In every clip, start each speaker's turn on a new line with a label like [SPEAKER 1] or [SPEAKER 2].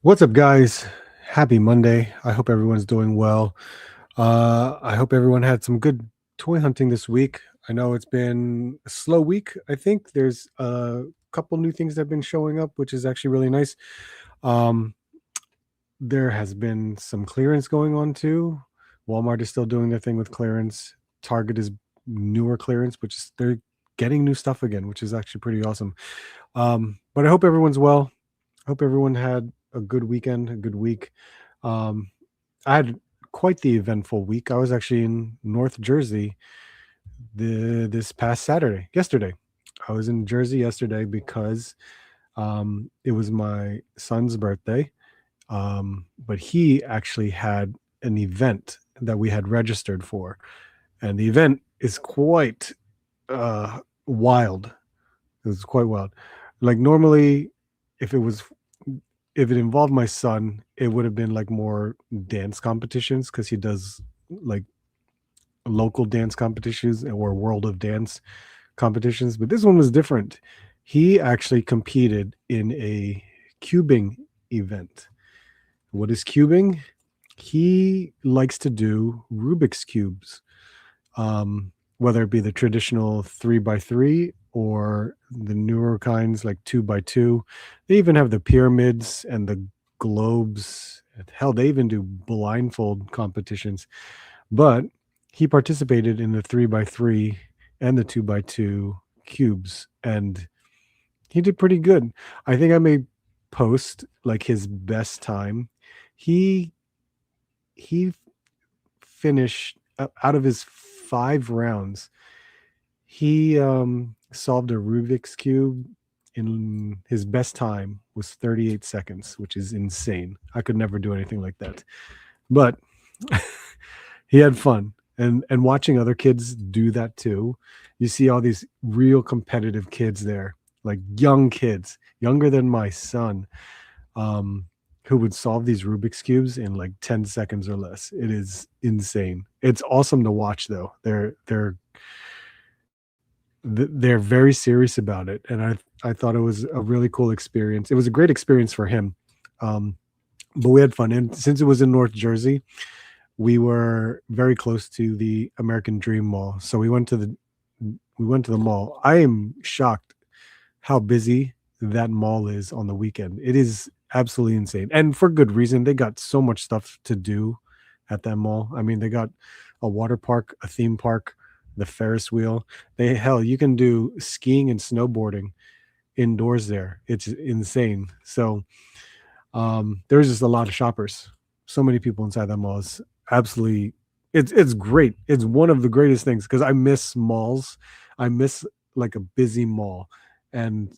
[SPEAKER 1] What's up, guys? Happy Monday. I hope everyone's doing well. I hope everyone had some good toy hunting this week. I know it's been a slow week. I think there's a couple new things that have been showing up, which is actually really nice. Um, there has been some clearance going on too. Walmart is still doing their thing with clearance. Target is newer clearance, which is they're getting new stuff again, which is actually pretty awesome. But I hope everyone's well. Hope everyone had a good weekend, a good week. Um, I had quite the eventful week. I was actually in North Jersey this past yesterday. I was in Jersey yesterday because it was my son's birthday. But he actually had an event that we had registered for, and the event is quite wild. It was quite wild. Like normally, if it was if it involved my son, it would have been like more dance competitions because he does like local dance competitions or world of dance competitions. But this one was different. He actually competed in a cubing event. What is cubing? He likes to do Rubik's cubes, whether it be the traditional 3x3 or the newer kinds like 2x2. They even have the pyramids and the globes. Hell, they even do blindfold competitions. But he participated in the 3x3 and the 2x2 cubes, and he did pretty good. I think I may post like his best time. He he finished out of his 5 rounds. He solved a Rubik's cube in his best time was 38 seconds, which is insane. I could never do anything like that. But he had fun. And watching other kids do that too. You see all these real competitive kids there, like young kids, younger than my son, um, who would solve these Rubik's cubes in like 10 seconds or less. It is insane. It's awesome to watch though. They're very serious about it, and I thought it was a really cool experience. It was a great experience for him. Um, but we had fun, and since it was in North Jersey, we were very close to the American Dream Mall. So we went to the mall. I am shocked how busy that mall is on the weekend. It is absolutely insane. And for good reason. They got so much stuff to do at that mall. I mean, they got a water park, a theme park, the Ferris wheel. You can do skiing and snowboarding indoors there. It's insane. So there's just a lot of shoppers. So many people inside that mall is absolutely it's great. It's one of the greatest things because I miss malls. I miss like a busy mall. And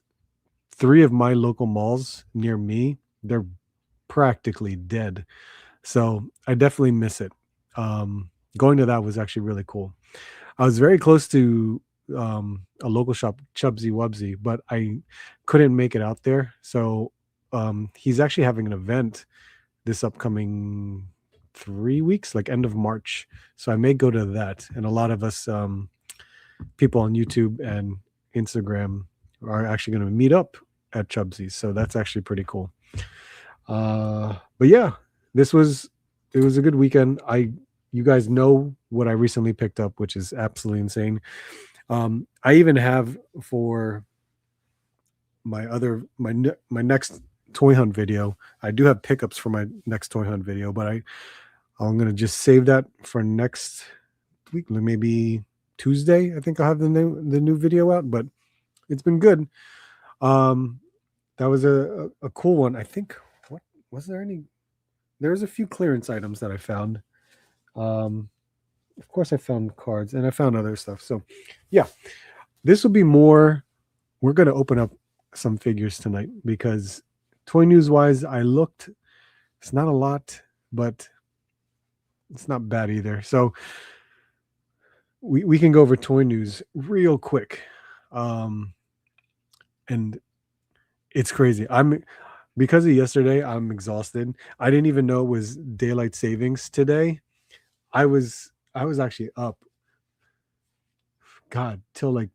[SPEAKER 1] three of my local malls near me, they're practically dead. So I definitely miss it. Going to that was actually really cool. I was very close to a local shop, Chubsy Wubsy, but I couldn't make it out there. So he's actually having an event this upcoming 3 weeks, like end of March. So I may go to that. And a lot of us people on YouTube and Instagram are actually going to meet up at Chubsy's. So that's actually pretty cool. But yeah, this was it was a good weekend. You guys know what I recently picked up, which is absolutely insane. I even have for my next toy hunt video. I do have pickups for my next toy hunt video, but I'm gonna just save that for next week, maybe Tuesday. I think I'll have the new video out. But it's been good. Um, that was a cool one. I think what was there any? There's a few clearance items that I found. Um, of course, I found cards and I found other stuff. So, yeah, this will be more. We're going to open up some figures tonight because toy news wise, I looked. It's not a lot, but it's not bad either. So we can go over toy news real quick. Um, and it's crazy. I'm because of yesterday, I'm exhausted. I didn't even know it was daylight savings today. I was actually up, God, till like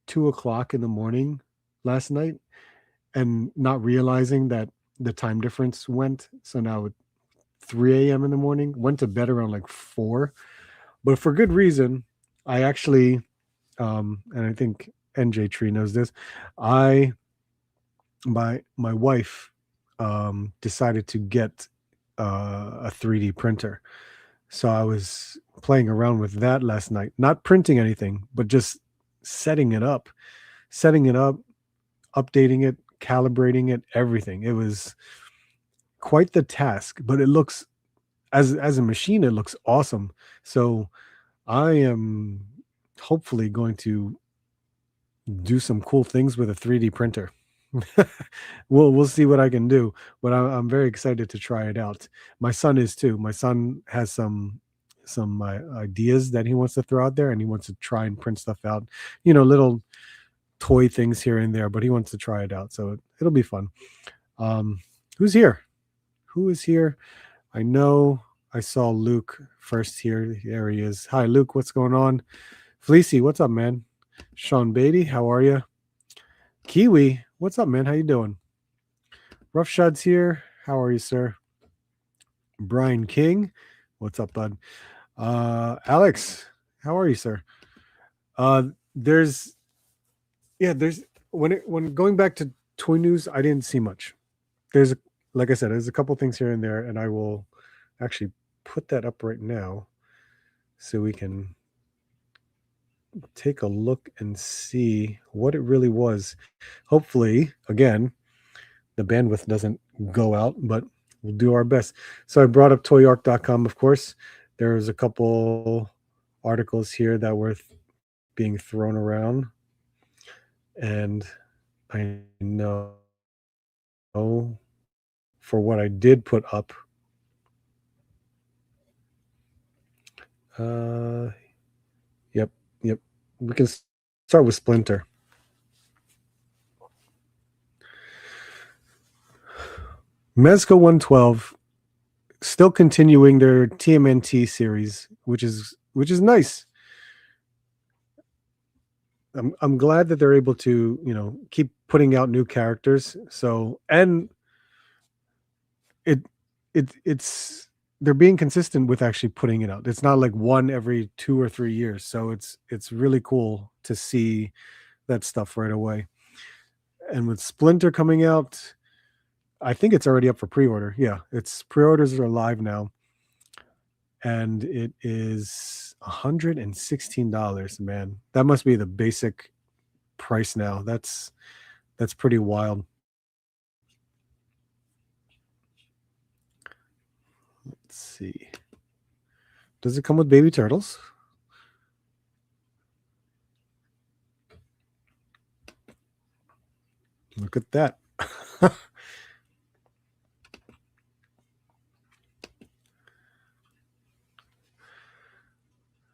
[SPEAKER 1] 2 o'clock in the morning last night, and not realizing that. the time difference went. So now at 3 a.m. in the morning, went to bed around like 4, but for good reason. I actually, and I think NJ Tree knows this. I my wife decided to get a 3D printer. So I was playing around with that last night, not printing anything, but just setting it up, setting it up, updating it, calibrating it, everything. It was quite the task, but it looks, as a machine, it looks awesome. So I am hopefully going to do some cool things with a 3D printer. We'll see what I can do, but I'm very excited to try it out. My son is too. My son has some ideas that he wants to throw out there, and he wants to try and print stuff out. Little toy things here and there, but he wants to try it out, so it'll be fun. Um, who's here? Who is here? I know I saw Luke first here. There he is. Hi, Luke. What's going on? Fleecy, what's up, man? Sean Beatty, how are you? Kiwi, what's up, man? How you doing? Roughshod's here. How are you, sir? Brian King, what's up, bud? Alex, how are you, sir? There's yeah, there's when going back to toy news, I didn't see much. There's like I said, there's a couple things here and there, and I will actually put that up right now so we can take a look and see what it really was. Hopefully, again, the bandwidth doesn't go out, but we'll do our best. So I brought up toyark.com, of course. There's a couple articles here that were being thrown around, and I know for what I did put up. Yep. We can start with Splinter. Mezco 112 still continuing their TMNT series, which is nice. I'm glad that they're able to, keep putting out new characters. So, and it's they're being consistent with actually putting it out. It's not like one every 2 or 3 years. So it's really cool to see that stuff right away. And with Splinter coming out, I think it's already up for pre-order. Yeah, it's pre-orders are live now. And it is $116, man. That must be the basic price now. That's pretty wild. Let's see. Does it come with baby turtles? Look at that. Let's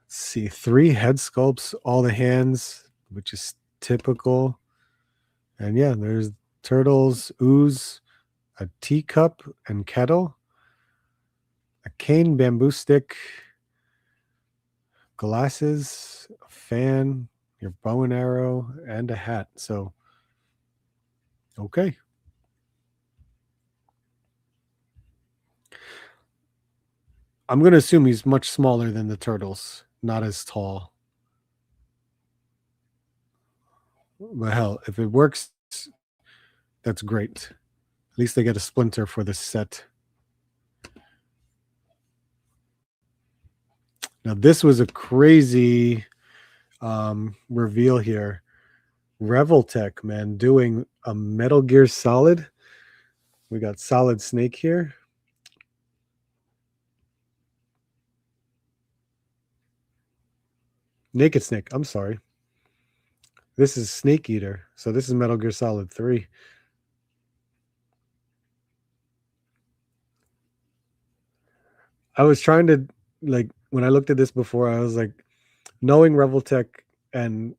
[SPEAKER 1] see. 3 head sculpts, all the hands, which is typical. And yeah, there's turtles, ooze, a teacup and kettle, a cane bamboo stick, glasses, a fan, your bow and arrow, and a hat. So, okay. I'm going to assume he's much smaller than the turtles, not as tall. But hell, if it works, that's great. At least they get a Splinter for the set. Now, this was a crazy reveal here. Revoltech, man, doing a Metal Gear Solid. We got Solid Snake here. Naked Snake, I'm sorry. This is Snake Eater. So this is Metal Gear Solid 3. I was trying to, like, when I looked at this before, I was like, knowing Revoltech and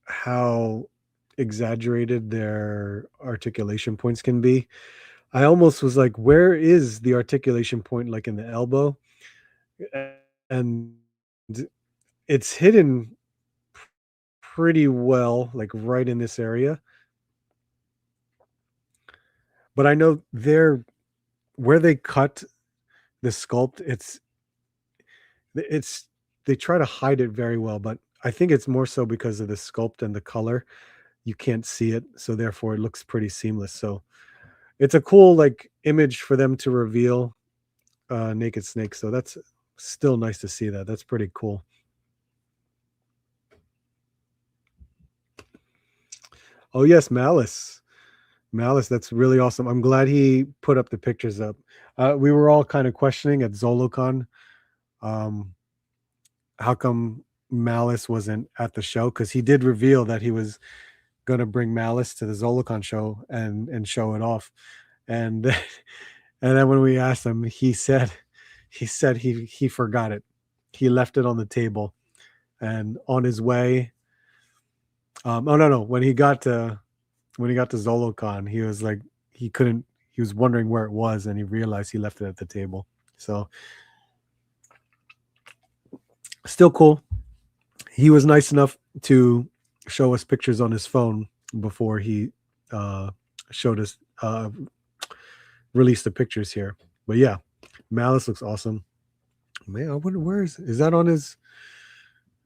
[SPEAKER 1] how exaggerated their articulation points can be, I almost was like, where is the articulation point, like in the elbow? And it's hidden pretty well, like right in this area. but I know where they cut the sculpt, it's they try to hide it very well, but I think it's more so because of the sculpt and the color. You can't see it, so therefore it looks pretty seamless. So it's a cool like image for them to reveal Naked Snake. So that's still nice to see that. That's pretty cool. Oh yes, Malice. Malice, that's really awesome. I'm glad he put up the pictures up. We were all kind of questioning at ZoloCon, um, how come Malice wasn't at the show? Because he did reveal that he was gonna bring Malice to the ZoloCon show and show it off. And and then when we asked him, he forgot it. He left it on the table, and on his way. Oh no, when he got to ZoloCon, he was like he couldn't. He was wondering where it was, and he realized he left it at the table. So still cool. He was nice enough to show us pictures on his phone before he uh, showed us released the pictures here. But yeah, Malice looks awesome. Man, I wonder where is that on his?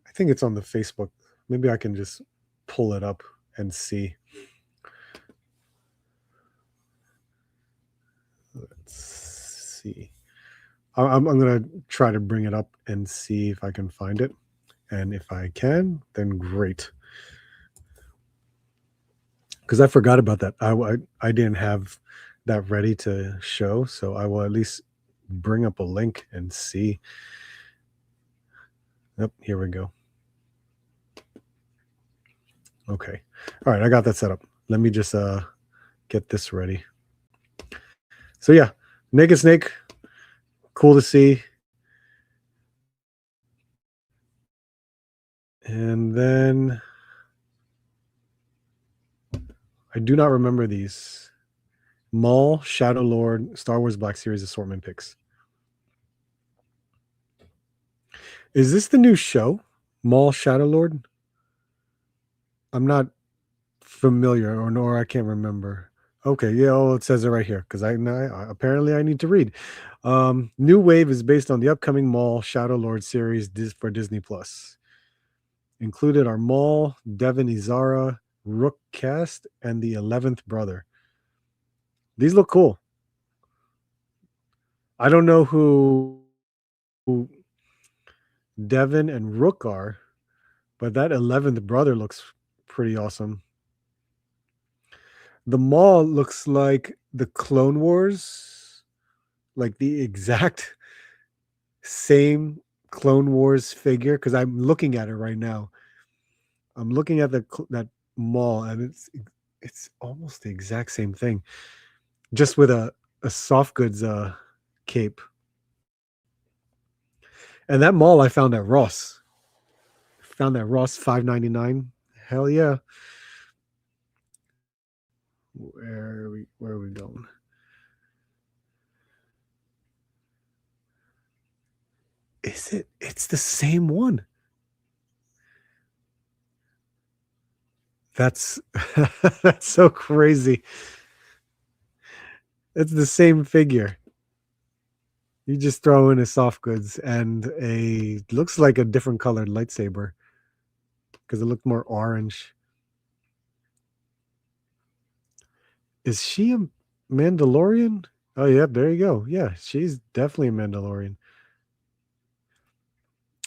[SPEAKER 1] I think it's on the Facebook. Maybe I can just pull it up and see. Let's see. I'm gonna try to bring it up and see if I can find it, and if I can, then great. Because I forgot about that. I didn't have that ready to show, so I will at least bring up a link and see. Yep, here we go. Okay. All right, I got that set up. Let me just get this ready. So yeah, Naked Snake, cool to see. And then I do not remember these. Maul, Shadow Lord, Star Wars Black Series assortment picks. Is this the new show? Maul, Shadow Lord? I'm not familiar, or nor I can't remember. Okay, yeah, oh, it says it right here because apparently I need to read. New Wave is based on the upcoming Maul Shadow Lord series for Disney Plus. Included are Maul, Devin Izara, Rook Cast, and the 11th Brother. These look cool. I don't know who Devin and Rook are, but that 11th Brother looks pretty awesome. The Maul looks like the Clone Wars, like the exact same Clone Wars figure. Because I'm looking at it right now. I'm looking at that Maul, and it's almost the exact same thing, just with a soft goods cape. And that Maul I found at Ross. Found that Ross $5.99. Hell yeah. Where are we going? Is it? It's the same one. That's that's so crazy. It's the same figure. You just throw in a soft goods and a looks like a different colored lightsaber because it looked more orange. Is she a Mandalorian? Oh yeah, there you go. Yeah, she's definitely a Mandalorian.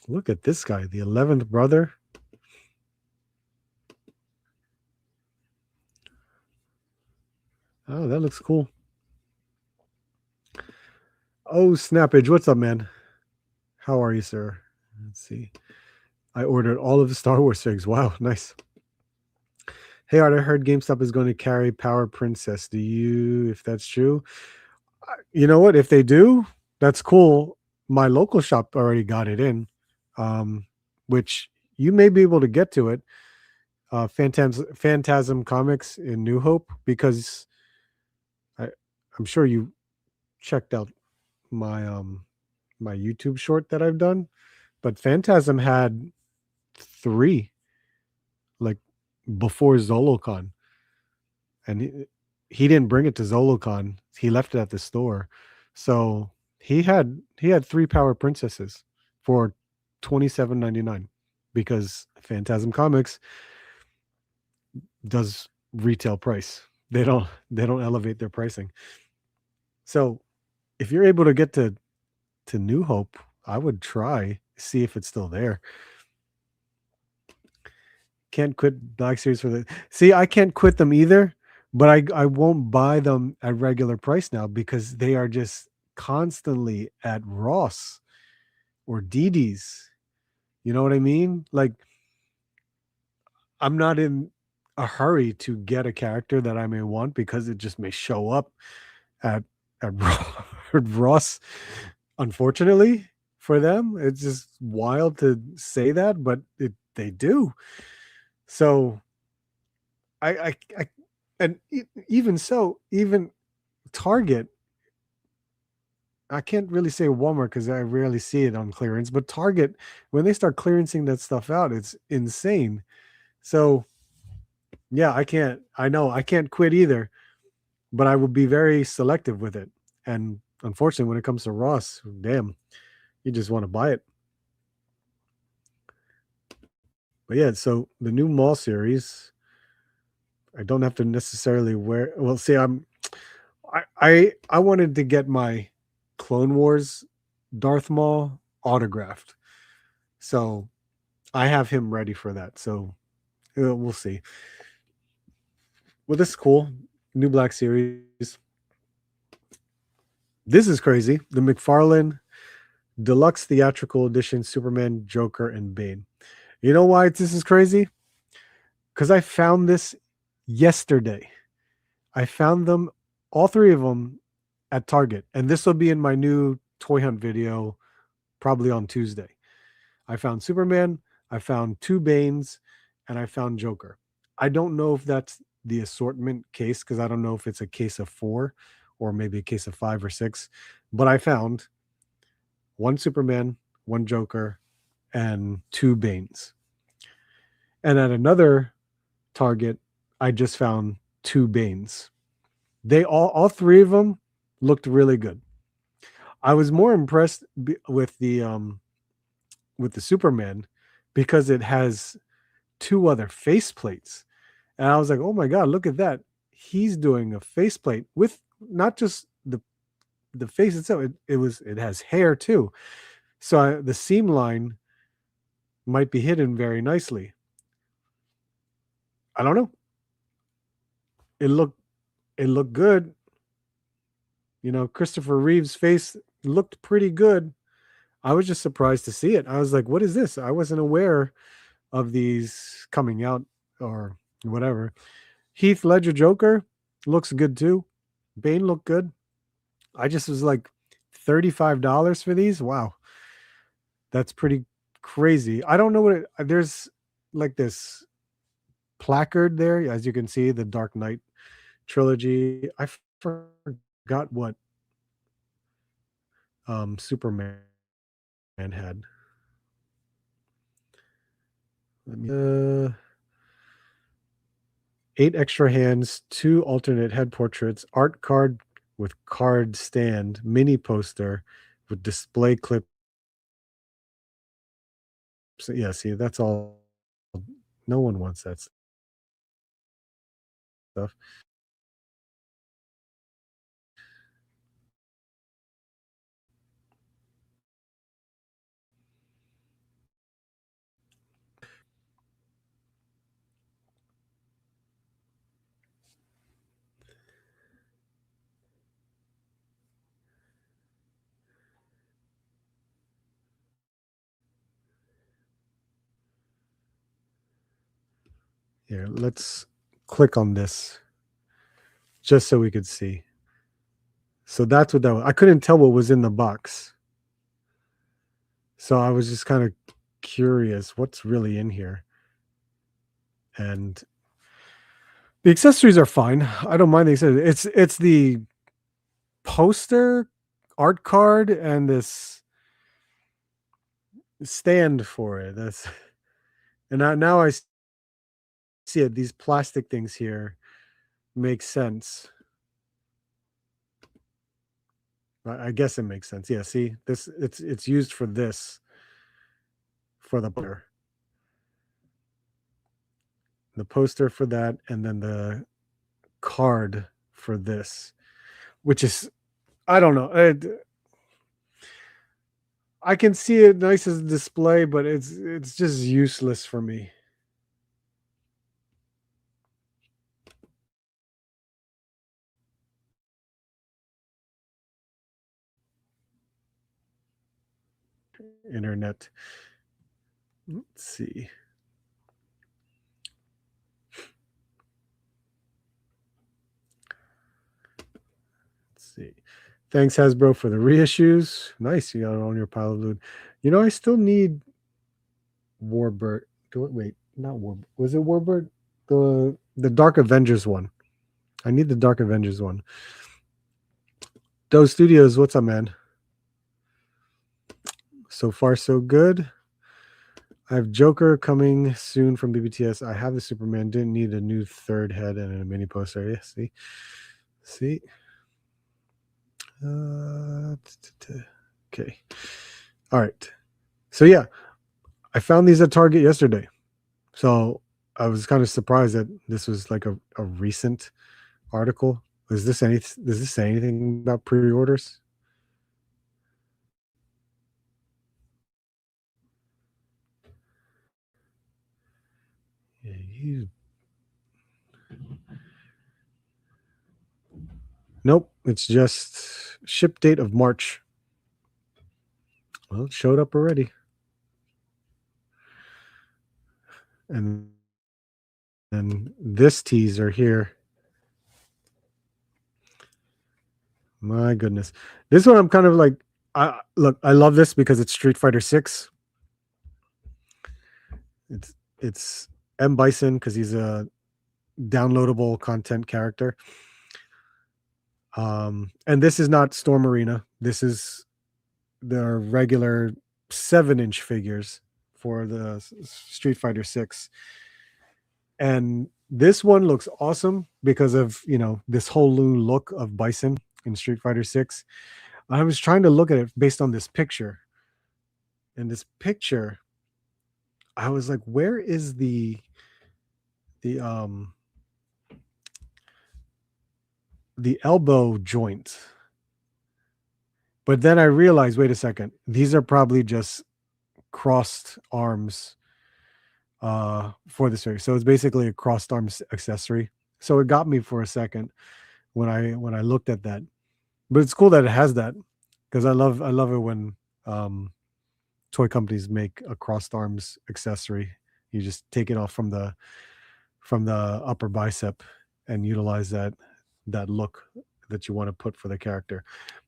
[SPEAKER 1] Look at this guy, the 11th brother. Oh, that looks cool. Oh, Snappage, what's up, man? How are you, sir? Let's see. I ordered all of the Star Wars figs. Wow, nice. Hey, Art, I heard GameStop is going to carry Power Princess. Do you, if that's true? You know what? If they do, that's cool. My local shop already got it in, which you may be able to get to it. Phantasm Comics in New Hope, because I'm sure you checked out my YouTube short that I've done, but Phantasm had 3 like before ZoloCon, and he didn't bring it to Zolocon. He left it at the store. So he had 3 Power Princesses for 27.99 because Phantasm Comics does retail price. They don't elevate their pricing. So if you're able to get to New Hope, I would try see if it's still there. Can't quit Black Series for the see. I can't quit them either, but I won't buy them at regular price now because they are just constantly at Ross or DD's. You know what I mean? Like I'm not in a hurry to get a character that I may want because it just may show up at at Ross. Unfortunately for them, it's just wild to say that, but they do. So I and even so, even Target, I can't really say Walmart because I rarely see it on clearance, but Target, when they start clearancing that stuff out, it's insane. So yeah, I know I can't quit either, but I will be very selective with it. And unfortunately, when it comes to Ross, damn, you just want to buy it. But yeah, so the new mall series, I don't have to necessarily wear. Well, see, I wanted to get my Clone Wars Darth Maul autographed, so I have him ready for that. So we'll see. Well, this is cool. New Black Series. This is crazy. The McFarlane Deluxe Theatrical Edition Superman, Joker, and Bane. You know why this is crazy? Because I found this yesterday. I found them, all 3 of them, at Target, and this will be in my new toy hunt video probably on Tuesday. I found Superman, I found 2 Banes, and I found Joker. I don't know if that's the assortment case because I don't know if it's a case of 4 or maybe a case of 5 or 6, but I found 1 Superman, 1 Joker, and 2 Banes. And at another Target, I just found 2 Banes. They all 3 of them looked really good. I was more impressed with the Superman because it has 2 other faceplates. And I was like, "Oh my god, look at that. He's doing a faceplate with not just the face itself. It has hair too. So the seam line might be hidden very nicely. I don't know. It looked it looked good. You know, Christopher Reeve's face looked pretty good. I was just surprised to see it. I was like, "What is this?" I wasn't aware of these coming out or whatever. Heath Ledger Joker looks good too. Bane looked good. I just was like $35 for these. Wow. That's pretty crazy. I don't know what there's like this placard there, as you can see, the Dark Knight trilogy. I forgot what Superman had. Let me 8 extra hands, 2 alternate head portraits, art card with card stand, mini poster with display clip. So yeah, see, that's all. No one wants that stuff. Here, let's click on this just so we could see. So that's what that was. I couldn't tell what was in the box. So I was just kind of curious what's really in here. And the accessories are fine. I don't mind the accessories. It's the poster, art card, and this stand for it. That's and now I see it. These plastic things here make sense. I guess it makes sense. Yeah, see, this it's used for this for the poster for that, and then the card for this, which is I don't know. I can see it nice as a display, but it's just useless for me. Internet. Let's see. Let's see. Thanks Hasbro for the reissues. Nice, you got it on your pile of loot. You know, I still need Warbird. Wait, not Warbird. Was it Warbird? The Dark Avengers one. I need the Dark Avengers one. Those Studios, what's up, man? So far, so good. I have Joker coming soon from BBTS. I have the Superman. Didn't need a new third head and a mini poster. Yeah, see. Okay. All right. So yeah, I found these at Target yesterday. So I was kind of surprised that this was like a recent article. Does this say anything about pre-orders? Yeah, nope, it's just ship date of March. Well, it showed up already. And this teaser here. My goodness. This one I'm kind of like I love this because it's Street Fighter 6. It's M Bison because he's a downloadable content character. And this is not Storm Arena. This is the regular 7-inch figures for the Street Fighter 6. And this one looks awesome because of, this whole new look of Bison in Street Fighter 6. I was trying to look at it based on this picture. And this picture, I was like, where is the elbow joint? But then I realized, wait a second, these are probably just crossed arms for this figure. So it's basically a crossed arms accessory. So it got me for a second when I looked at that. But it's cool that it has that because I love it when toy companies make a crossed arms accessory. You just take it off from the upper bicep and utilize that look that you want to put for the character.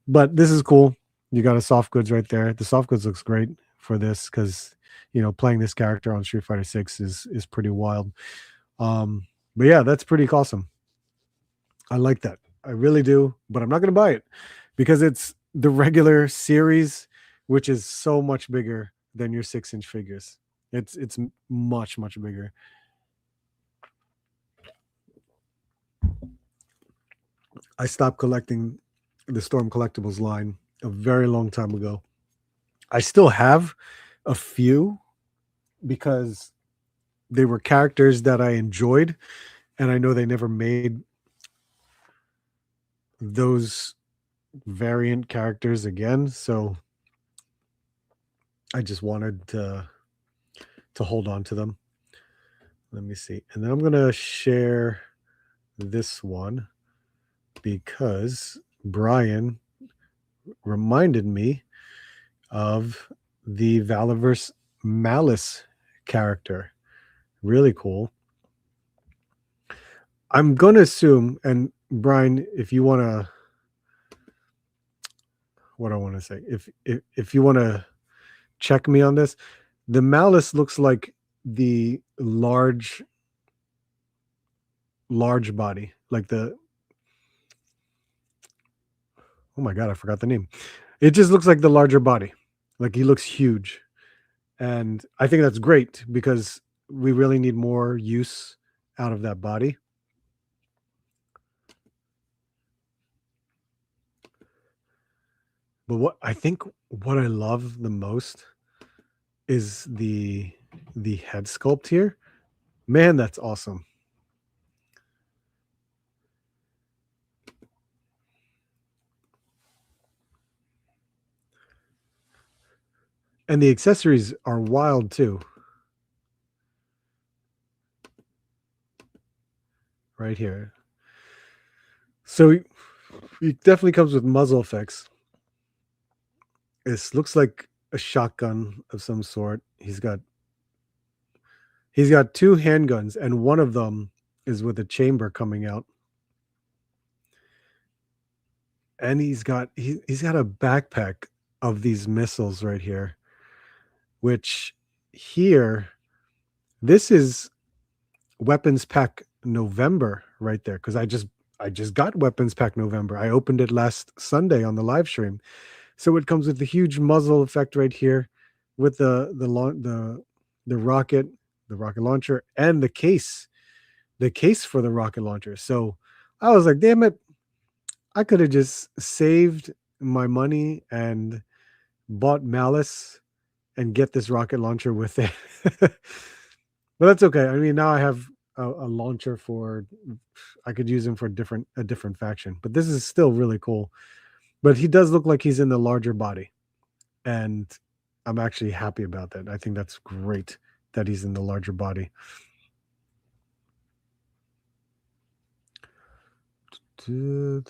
[SPEAKER 1] But this is cool. You got a soft goods right there. The soft goods looks great for this because playing this character on Street Fighter 6 is pretty wild. But yeah, that's pretty awesome. I like that. I really do, but I'm not going to buy it because it's the regular series, which is so much bigger than your 6-inch figures. It's much bigger. I stopped collecting the Storm Collectibles line a very long time ago. I still have a few because they were characters that I enjoyed, and I know they never made those variant characters again, so I just wanted to hold on to them. Let me see. And then I'm going to share this one because Brian reminded me of the Valiverse Malice character. Really cool. I'm going to assume, and Brian, if you want to, what I want to say, if you want to check me on this, the Malice looks like the large body, like oh my God, I forgot the name. It just looks like the larger body. Like he looks huge. And I think that's great because we really need more use out of that body. But what I love the most is the head sculpt here. Man, that's awesome. And the accessories are wild too. Right here. So it definitely comes with muzzle effects. This looks like a shotgun of some sort. He's got two handguns, and one of them is with a chamber coming out. And he's got a backpack of these missiles right here, which here this is weapons pack November right there, because I just got weapons pack November. I opened it last Sunday on the live stream. So it comes with the huge muzzle effect right here with the rocket, the rocket launcher, and the case for the rocket launcher. So I was like, damn it, I could have just saved my money and bought Malice and get this rocket launcher with it. But that's okay. I mean, now I have a launcher for I could use him for a different faction. But this is still really cool. But he does look like he's in the larger body, and I'm actually happy about that. I think that's great that he's in the larger body. I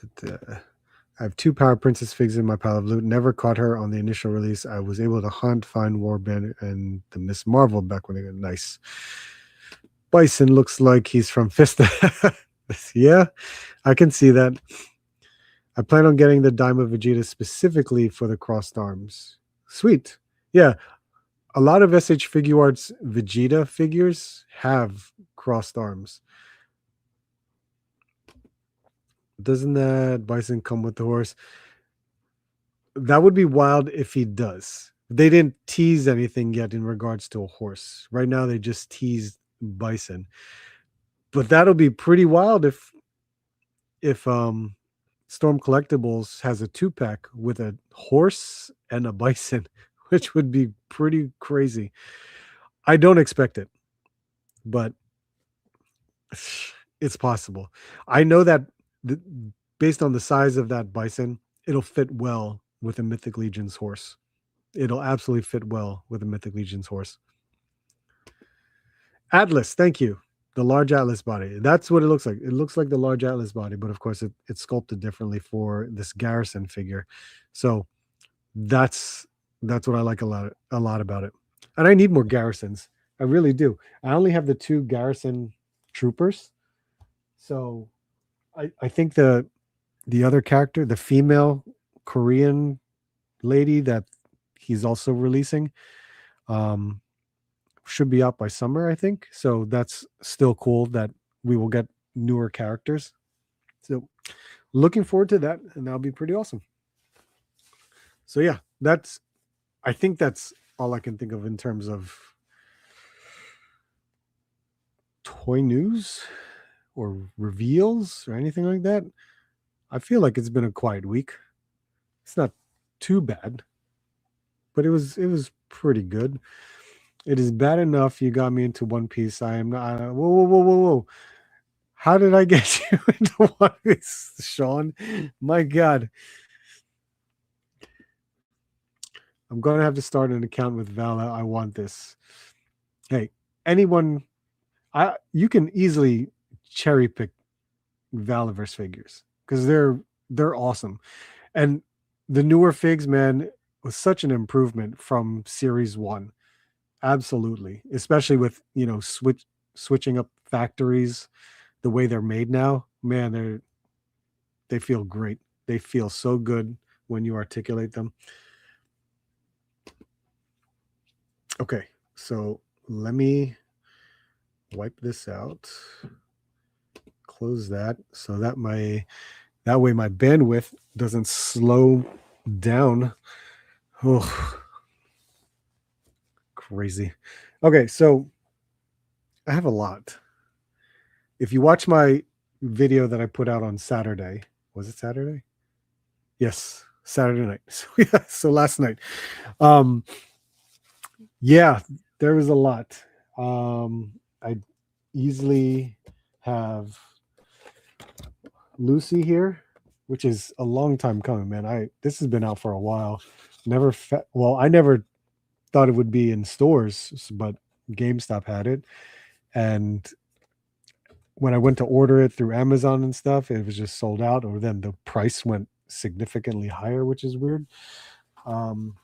[SPEAKER 1] have two Power Princess figs in my pile of loot. Never caught her on the initial release. I was able to hunt, find Warband and the Miss Marvel back when they got nice. Bison looks like he's from Fista. Yeah, I can see that. I plan on getting the Daima Vegeta specifically for the crossed arms. Sweet. Yeah, a lot of SH Figuarts Vegeta figures have crossed arms. Doesn't that Bison come with the horse? That would be wild if he does. They didn't tease anything yet in regards to a horse. Right now, they just teased Bison. But that'll be pretty wild if Storm Collectibles has a 2-pack with a horse and a bison, which would be pretty crazy. I don't expect it, but it's possible. I know that based on the size of that bison, it'll fit well with a Mythic Legion's horse. It'll absolutely fit well with a Mythic Legion's horse. Atlas, thank you. The large Atlas body. That's what it looks like. It looks like the large Atlas body, but of course it's sculpted differently for this Garrison figure. So that's what I like a lot about it. And I need more Garrisons. I really do. I only have the 2 Garrison troopers. So I think the other character, the female Korean lady that he's also releasing, should be out by summer, I think. So that's still cool that we will get newer characters. So looking forward to that, and that'll be pretty awesome. So yeah, I think that's all I can think of in terms of toy news or reveals or anything like that. I feel like it's been a quiet week. It's not too bad, but it was pretty good. It is bad enough you got me into One Piece. I am not. Whoa! How did I get you into One Piece, Sean? My God, I'm gonna have to start an account with Vala. I want this. Hey, anyone, you can easily cherry pick Valaverse figures because they're awesome, and the newer figs, man, was such an improvement from Series 1. Absolutely, especially with switching up factories, the way they're made now. Man, they feel great. They feel so good when you articulate them. Okay, so let me wipe this out. Close that so that way my bandwidth doesn't slow down. Oh, crazy. Okay, so I have a lot. If you watch my video that I put out on Saturday, was it Saturday? Yes, Saturday night. So yeah, so last night. Um, yeah, there was a lot. I easily have Lucy here, which is a long time coming, man. This has been out for a while. I never thought it would be in stores, but GameStop had it. And when I went to order it through Amazon and stuff, it was just sold out, or then the price went significantly higher, which is weird. Um,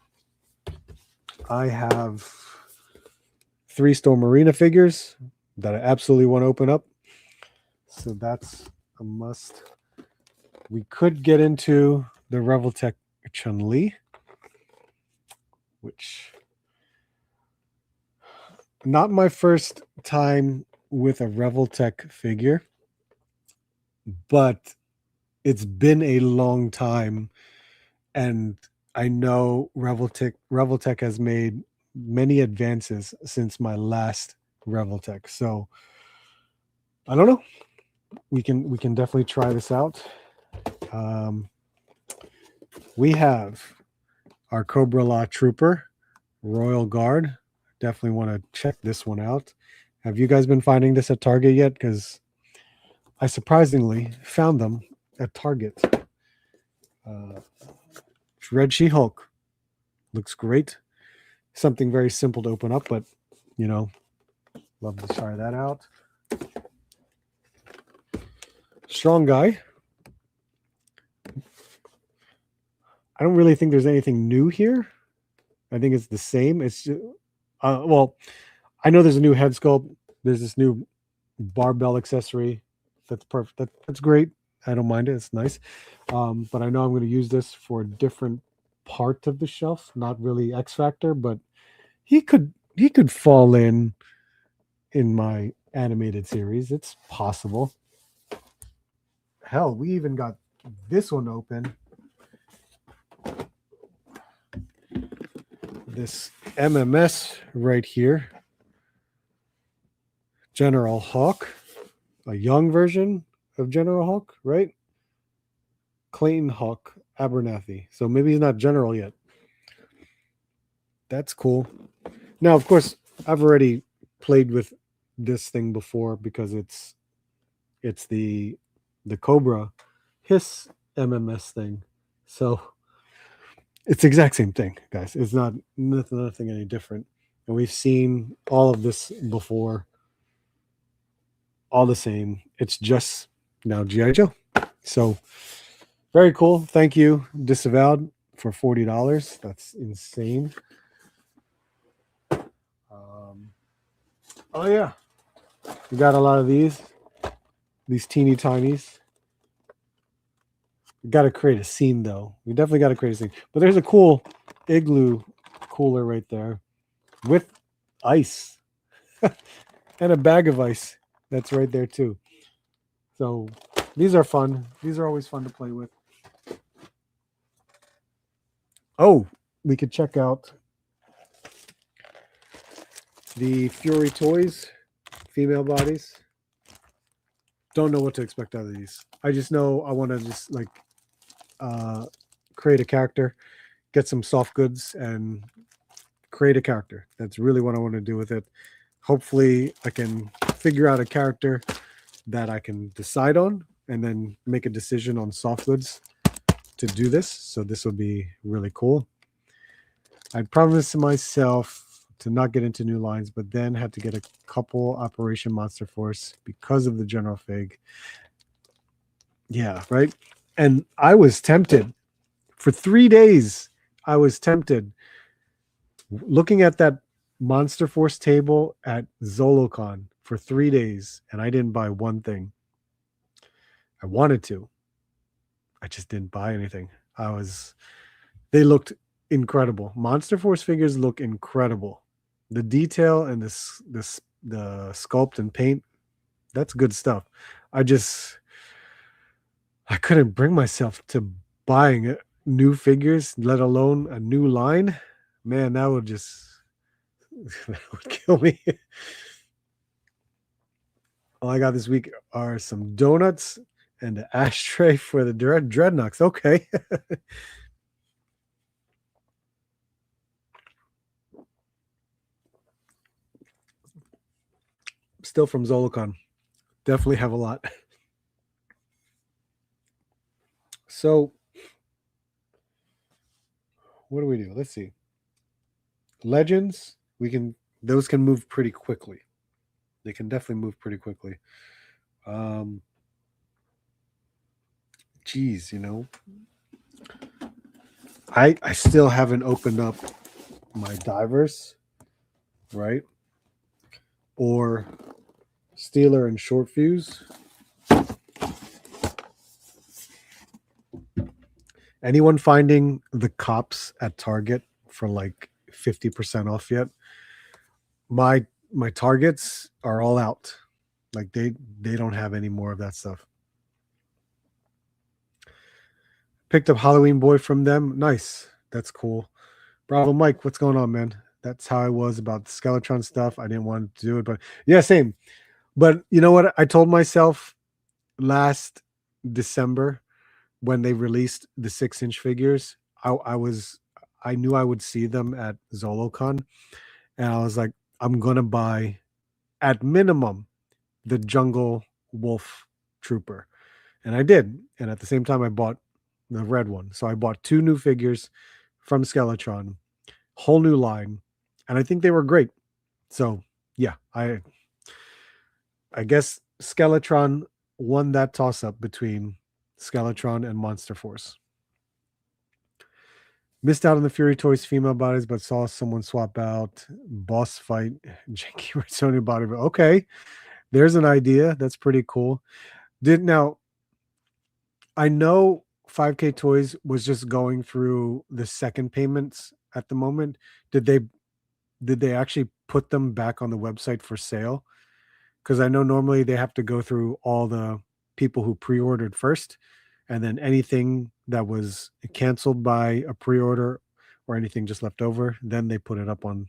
[SPEAKER 1] I have 3 Storm Arena figures that I absolutely want to open up. So that's a must. We could get into the Revoltech Chun-Li, which not my first time with a Revoltech figure, but it's been a long time, and I know Revoltech has made many advances since my last Revoltech. So I don't know. We can definitely try this out. We have our Cobra Law Trooper Royal Guard. Definitely want to check this one out. Have you guys been finding this at Target yet? Because I surprisingly found them at Target. Red She-Hulk looks great. Something very simple to open up, but love to try that out. Strong Guy. I don't really think there's anything new here. I think it's the same. It's just, I know there's a new head sculpt. There's this new barbell accessory. That's perfect. That's great. I don't mind it. It's nice. But I know I'm going to use this for a different part of the shelf. Not really X Factor, but he could fall in my animated series. It's possible. Hell, we even got this one open. This MMS right here. General Hawk. A young version of General Hawk, right? Clayton Hawk Abernathy. So maybe he's not General yet. That's cool. Now, of course, I've already played with this thing before because it's the Cobra Hiss MMS thing. So it's the exact same thing, guys. It's not nothing any different. And we've seen all of this before. All the same. It's just now G.I. Joe. So very cool. Thank you, Disavowed, for $40. That's insane. Oh yeah. We got a lot of these teeny tinies. We got to create a scene, though. We definitely got to create a scene. But there's a cool igloo cooler right there with ice and a bag of ice that's right there, too. So these are fun. These are always fun to play with. Oh, we could check out the Fury Toys female bodies. Don't know what to expect out of these. I just know I want to just create a character, get some soft goods, and create a character. That's really what I want to do with it. Hopefully, I can figure out a character that I can decide on and then make a decision on soft goods to do this. So this will be really cool. I promised myself to not get into new lines, but then had to get a couple Operation Monster Force because of the General Fig. Yeah, right? And I was tempted. For 3 days, I was tempted. Looking at that Monster Force table at ZoloCon for 3 days, and I didn't buy one thing. I wanted to. I just didn't buy anything. They looked incredible. Monster Force figures look incredible. The detail and the sculpt and paint, that's good stuff. I couldn't bring myself to buying new figures, let alone a new line. Man, that would kill me. All I got this week are some donuts and an ashtray for the Dreadnoks. Okay. still from Zolicon. Definitely have a lot. So, what do we do? Let's see. Legends, those can move pretty quickly. They can definitely move pretty quickly. Um, geez, I still haven't opened up my divers, right? Or Steeler and Short Fuse. Anyone finding the cops at Target for like 50% off yet? My targets are all out. Like they don't have any more of that stuff. Picked up Halloween Boy from them. Nice. That's cool. Bravo Mike, what's going on, man? That's how I was about the Skeletron stuff. I didn't want to do it, but yeah, same. But you know what? I told myself last December when they released the 6-inch figures, I knew I would see them at Zolocon, and I was like, I'm gonna buy at minimum the Jungle Wolf Trooper, and I did. And at the same time, I bought the red one. So I bought 2 new figures from Skeletron, whole new line, and I think they were great. So yeah, I guess Skeletron won that toss up between Skeletron and Monster Force. Missed out on the Fury Toys female bodies, but saw someone swap out boss fight Janky Sony body. Okay, there's an idea. That's pretty cool. I know 5K Toys was just going through the second payments at the moment. Did they actually put them back on the website for sale? Because I know normally they have to go through all the people who pre-ordered first, and then anything that was canceled by a pre-order or anything just left over, then they put it up on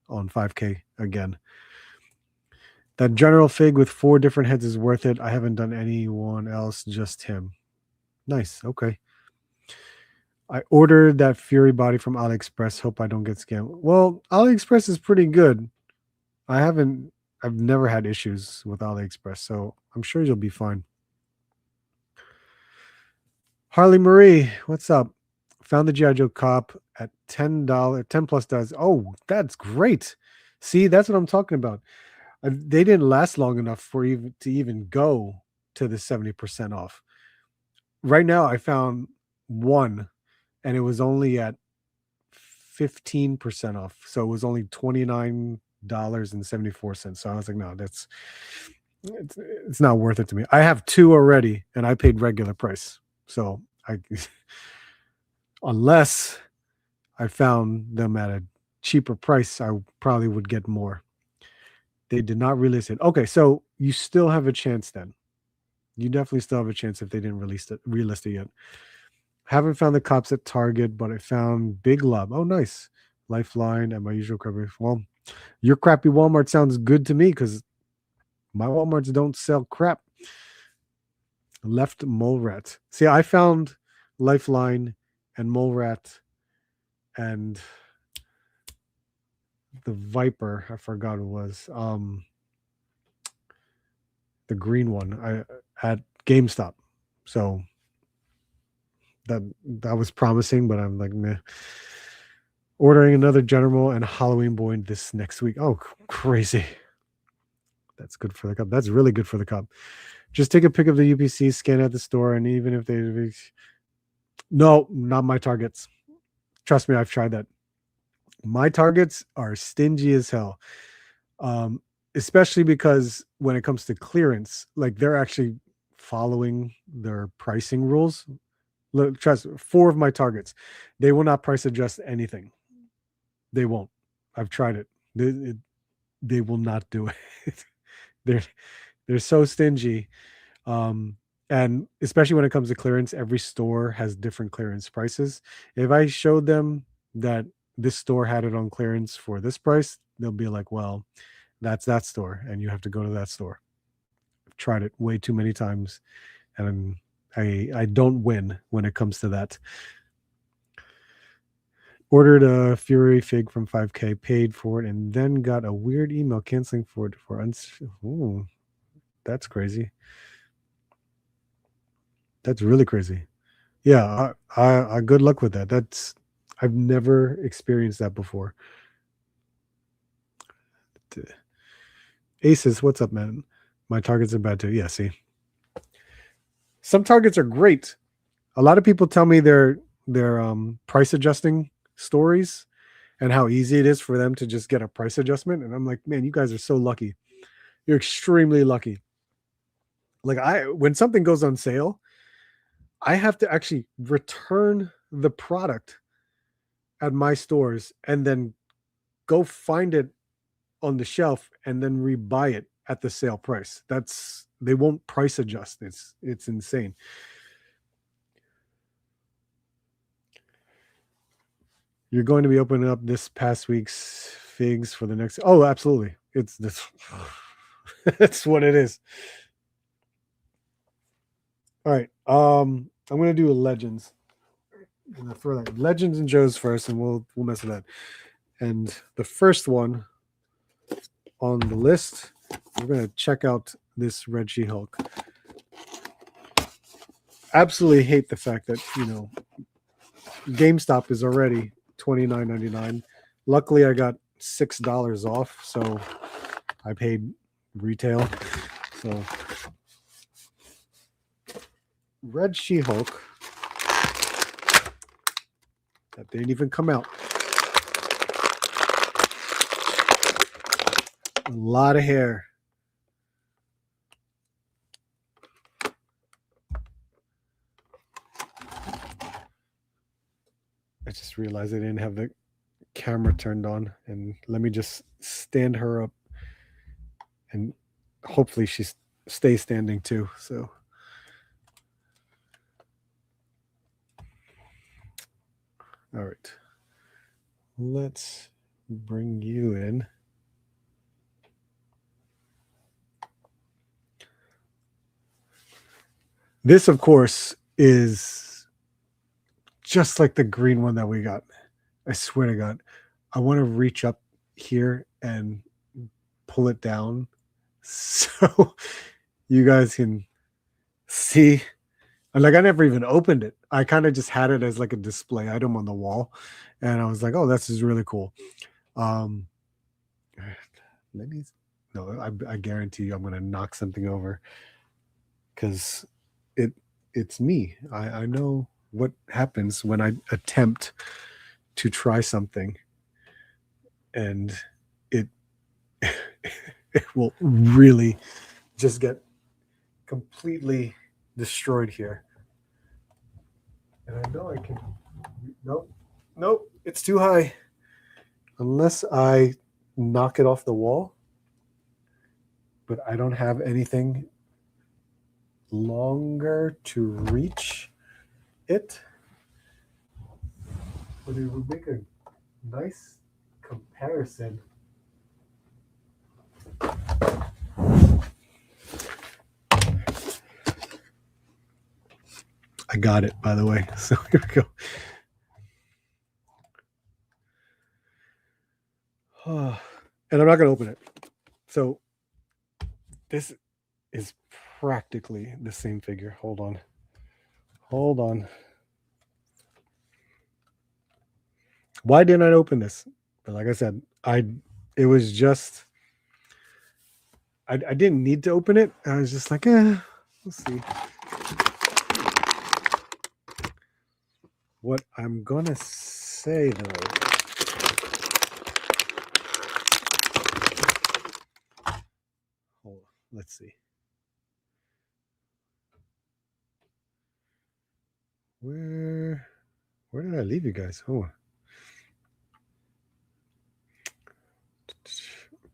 [SPEAKER 1] 5K again. That general fig with 4 different heads is worth it. I haven't done anyone else, just him. Nice. Okay. I ordered that Fury body from AliExpress. Hope I don't get scammed. Well, AliExpress is pretty good. I've never had issues with AliExpress, so I'm sure you'll be fine. Harley Marie, what's up? Found the G.I. Joe cop at $10, 10 plus does. Oh, that's great. See, that's what I'm talking about. They didn't last long enough for you to even go to the 70% off. Right now, I found one, and it was only at 15% off. So it was only $29.74. So I was like, no, it's not worth it to me. I have 2 already, and I paid regular price. So unless I found them at a cheaper price, I probably would get more. They did not release it. Okay, so you still have a chance then. You definitely still have a chance if they didn't relist it yet. Haven't found the cops at Target, but I found Big Love. Oh, nice. Lifeline at my usual crappy. Well, your crappy Walmart sounds good to me because my Walmarts don't sell crap. Left Mole Rat. See, I found Lifeline and Mole Rat and the Viper. I forgot it was. The green one at GameStop. So that was promising, but I'm like, meh. Ordering another General and Halloween Boy this next week. Oh, crazy. That's good for the cup. That's really good for the cup. Just take a pic of the UPC, scan at the store, and even if they... No, not my targets. Trust me, I've tried that. My targets are stingy as hell. Especially because when it comes to clearance, like they're actually following their pricing rules. Look, trust 4 of my targets, they will not price adjust anything. They won't. I've tried it. They will not do it. they're so stingy. And especially when it comes to clearance, every store has different clearance prices. If I showed them that this store had it on clearance for this price, they'll be like, well, that's that store, and you have to go to that store. I've tried it way too many times, and I don't win when it comes to that. Ordered a Fury Fig from 5K, paid for it, and then got a weird email canceling for it for Ooh, that's crazy. That's really crazy. Yeah, I good luck with that. I've never experienced that before. Aces, what's up, man? My targets are bad too. Yeah, see. Some targets are great. A lot of people tell me their price adjusting stories and how easy it is for them to just get a price adjustment. And I'm like, man, you guys are so lucky. You're extremely lucky. Like when something goes on sale, I have to actually return the product at my stores and then go find it on the shelf and then rebuy it at the sale price. They won't price adjust. It's insane. You're going to be opening up this past week's figs for the next. Oh, absolutely. It's this. That's what it is. All right. I'm gonna do a legends. I'm gonna throw that legends and Joe's first, and we'll mess with that. And the first one on the list, we're gonna check out this Red She-Hulk. Absolutely hate the fact that GameStop is already $29.99. Luckily, I got $6 off, so I paid retail. So Red She-Hulk, that didn't even come out. A lot of hair. I just realized I didn't have the camera turned on, and let me just stand her up, and hopefully she stays standing too. So all right, let's bring you in. This, of course, is just like the green one that we got. I swear to God, I want to reach up here and pull it down so you guys can see. And like, I never even opened it. I kind of just had it as like a display item on the wall, and I was like, "Oh, this is really cool." Let me. No, I guarantee you, I'm going to knock something over because it's me. I know what happens when I attempt to try something, and it it will really just get completely destroyed here. And I know I can. Nope, it's too high. Unless I knock it off the wall, but I don't have anything longer to reach it. But it would make a nice comparison. I got it, by the way. So here we go. And I'm not going to open it. So this is practically the same figure. Hold on. Why didn't I open this? But like I said, it was just I didn't need to open it. I was just like, we'll see. What I'm gonna say though, hold on, let's see. Where did I leave you guys? Hold on.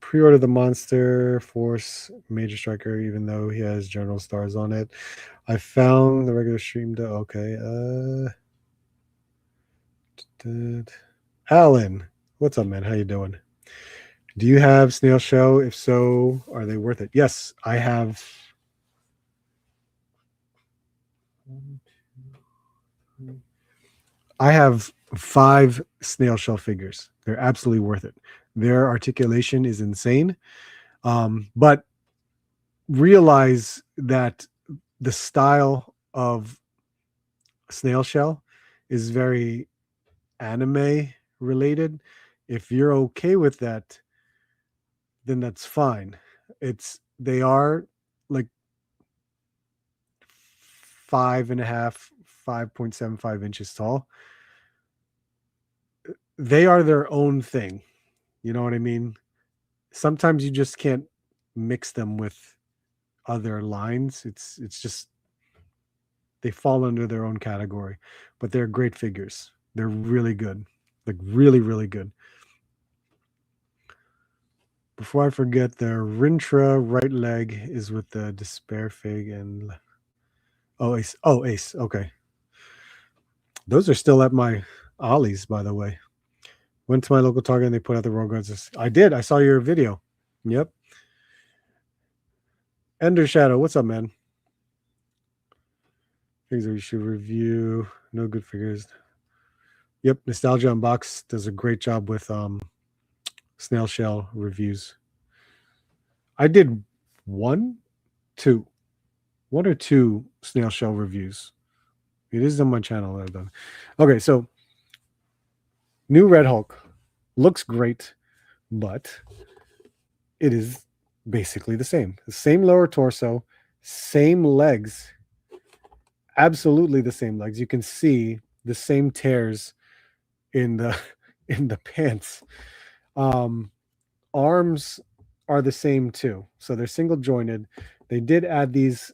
[SPEAKER 1] Pre-order the Monster Force Major Striker, even though he has General Stars on it. I found the regular stream. Okay. Alan, what's up, man? How you doing? Do you have Snail Shell? If so, are they worth it? Yes, I have. 1, 2, 3. I have 5 snail shell figures. They're absolutely worth it. Their articulation is insane. But realize that the style of snail shell is very anime related. If you're okay with that, then that's fine. They are like 5.5, 5.75 inches tall. They are their own thing. You know what I mean? Sometimes you just can't mix them with other lines. It's just they fall under their own category, but they're great figures. They're really good, like really, really good. Before I forget, the Rintra right leg is with the Despair Fig and Ace. Oh, Ace. Okay, those are still at my Ollie's, by the way. Went to my local Target and they put out the Royal Guards. I did. I saw your video. Yep. Ender Shadow, what's up, man? Things that we should review. No good figures. Yep, Nostalgia Unbox does a great job with snail shell reviews. I did one or two snail shell reviews. It is on my channel that I've done. Okay, so new Red Hulk looks great, but it is basically the same. The same lower torso, same legs, absolutely the same legs. You can see the same tears in the in the pants. Arms are the same too. So they're single jointed. They did add these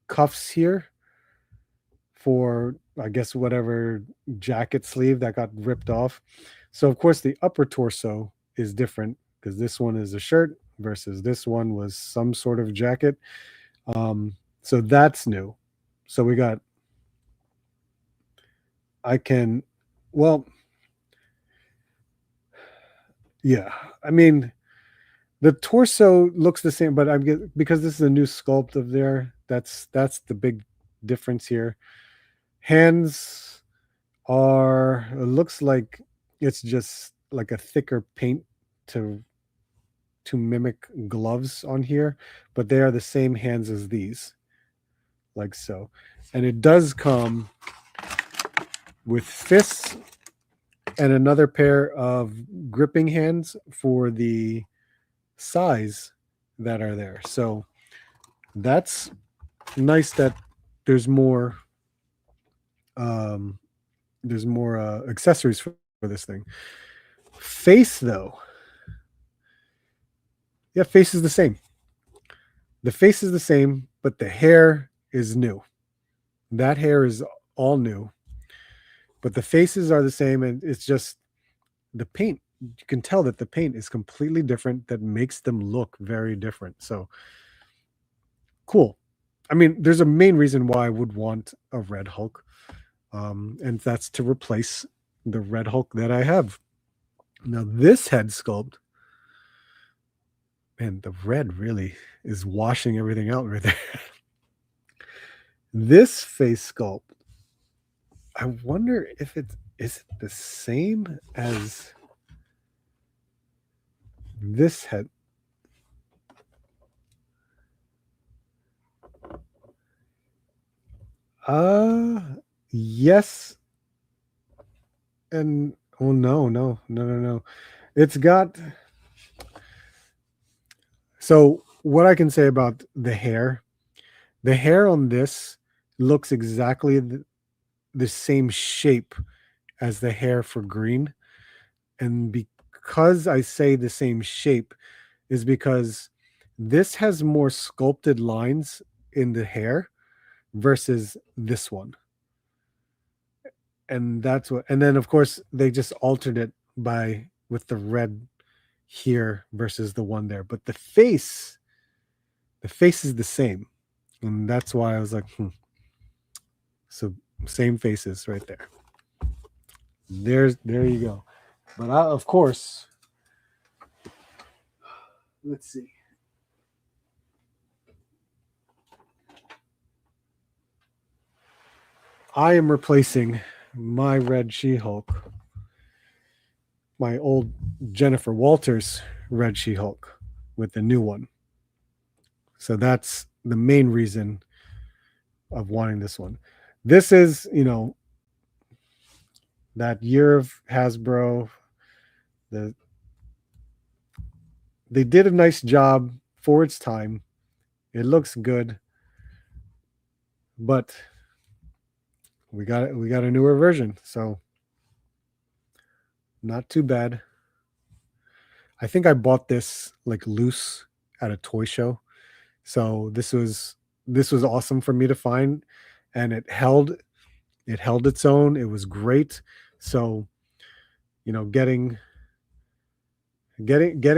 [SPEAKER 1] cuffs here for, I guess, whatever jacket sleeve that got ripped off. So of course the upper torso is different because this one is a shirt versus this one was some sort of jacket. So that's new. So we got, yeah, I mean, the torso looks the same, but because this is a new sculpt of there, that's the big difference here. Hands it looks like it's just like a thicker paint to mimic gloves on here, but they are the same hands as these, like so. And it does come with fists and another pair of gripping hands for the size that are there. So that's nice that there's more accessories for this thing. Face though, yeah, face is the same. The face is the same, but the hair is new. That hair is all new, but the faces are the same, and it's just the paint. You can tell that the paint is completely different. That makes them look very different. So cool. I mean, there's a main reason why I would want a Red Hulk, and that's to replace the Red Hulk that I have. Now, this head sculpt, man, the red really is washing everything out right there. This face sculpt, I wonder if is it the same as this head. Yes. And oh no. It's got, so what I can say about the hair on this looks exactly the same shape as the hair for green. And because I say the same shape is because this has more sculpted lines in the hair versus this one. And that's what, and then of course they just altered it with the red here versus the one there. But the face is the same. And that's why I was like, So same faces right there. There you go. But of course, let's see. I am replacing my Red She-Hulk, my old Jennifer Walters Red She-Hulk with the new one. So that's the main reason of wanting this one. This is, that year of Hasbro. The They did a nice job for its time. It looks good, but we got a newer version, so not too bad. I think I bought this like loose at a toy show. So this was awesome for me to find, and it held its own. It was great. So, getting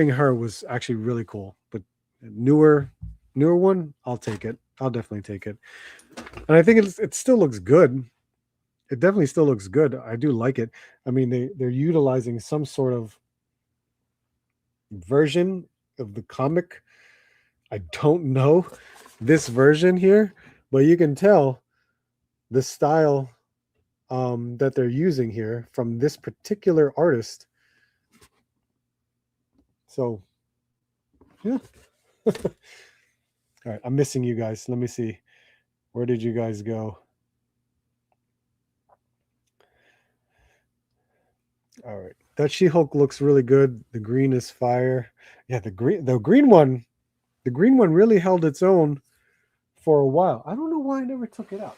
[SPEAKER 1] her was actually really cool. But newer one, I'll take it. I'll definitely take it. And I think it still looks good. It definitely still looks good. I do like it. I mean, they're utilizing some sort of version of the comic. I don't know this version here, but you can tell the style that they're using here from this particular artist. So, yeah. All right, I'm missing you guys. Let me see. Where did you guys go? All right. That She-Hulk looks really good. The green is fire. Yeah, the green one really held its own for a while. I don't know why I never took it out.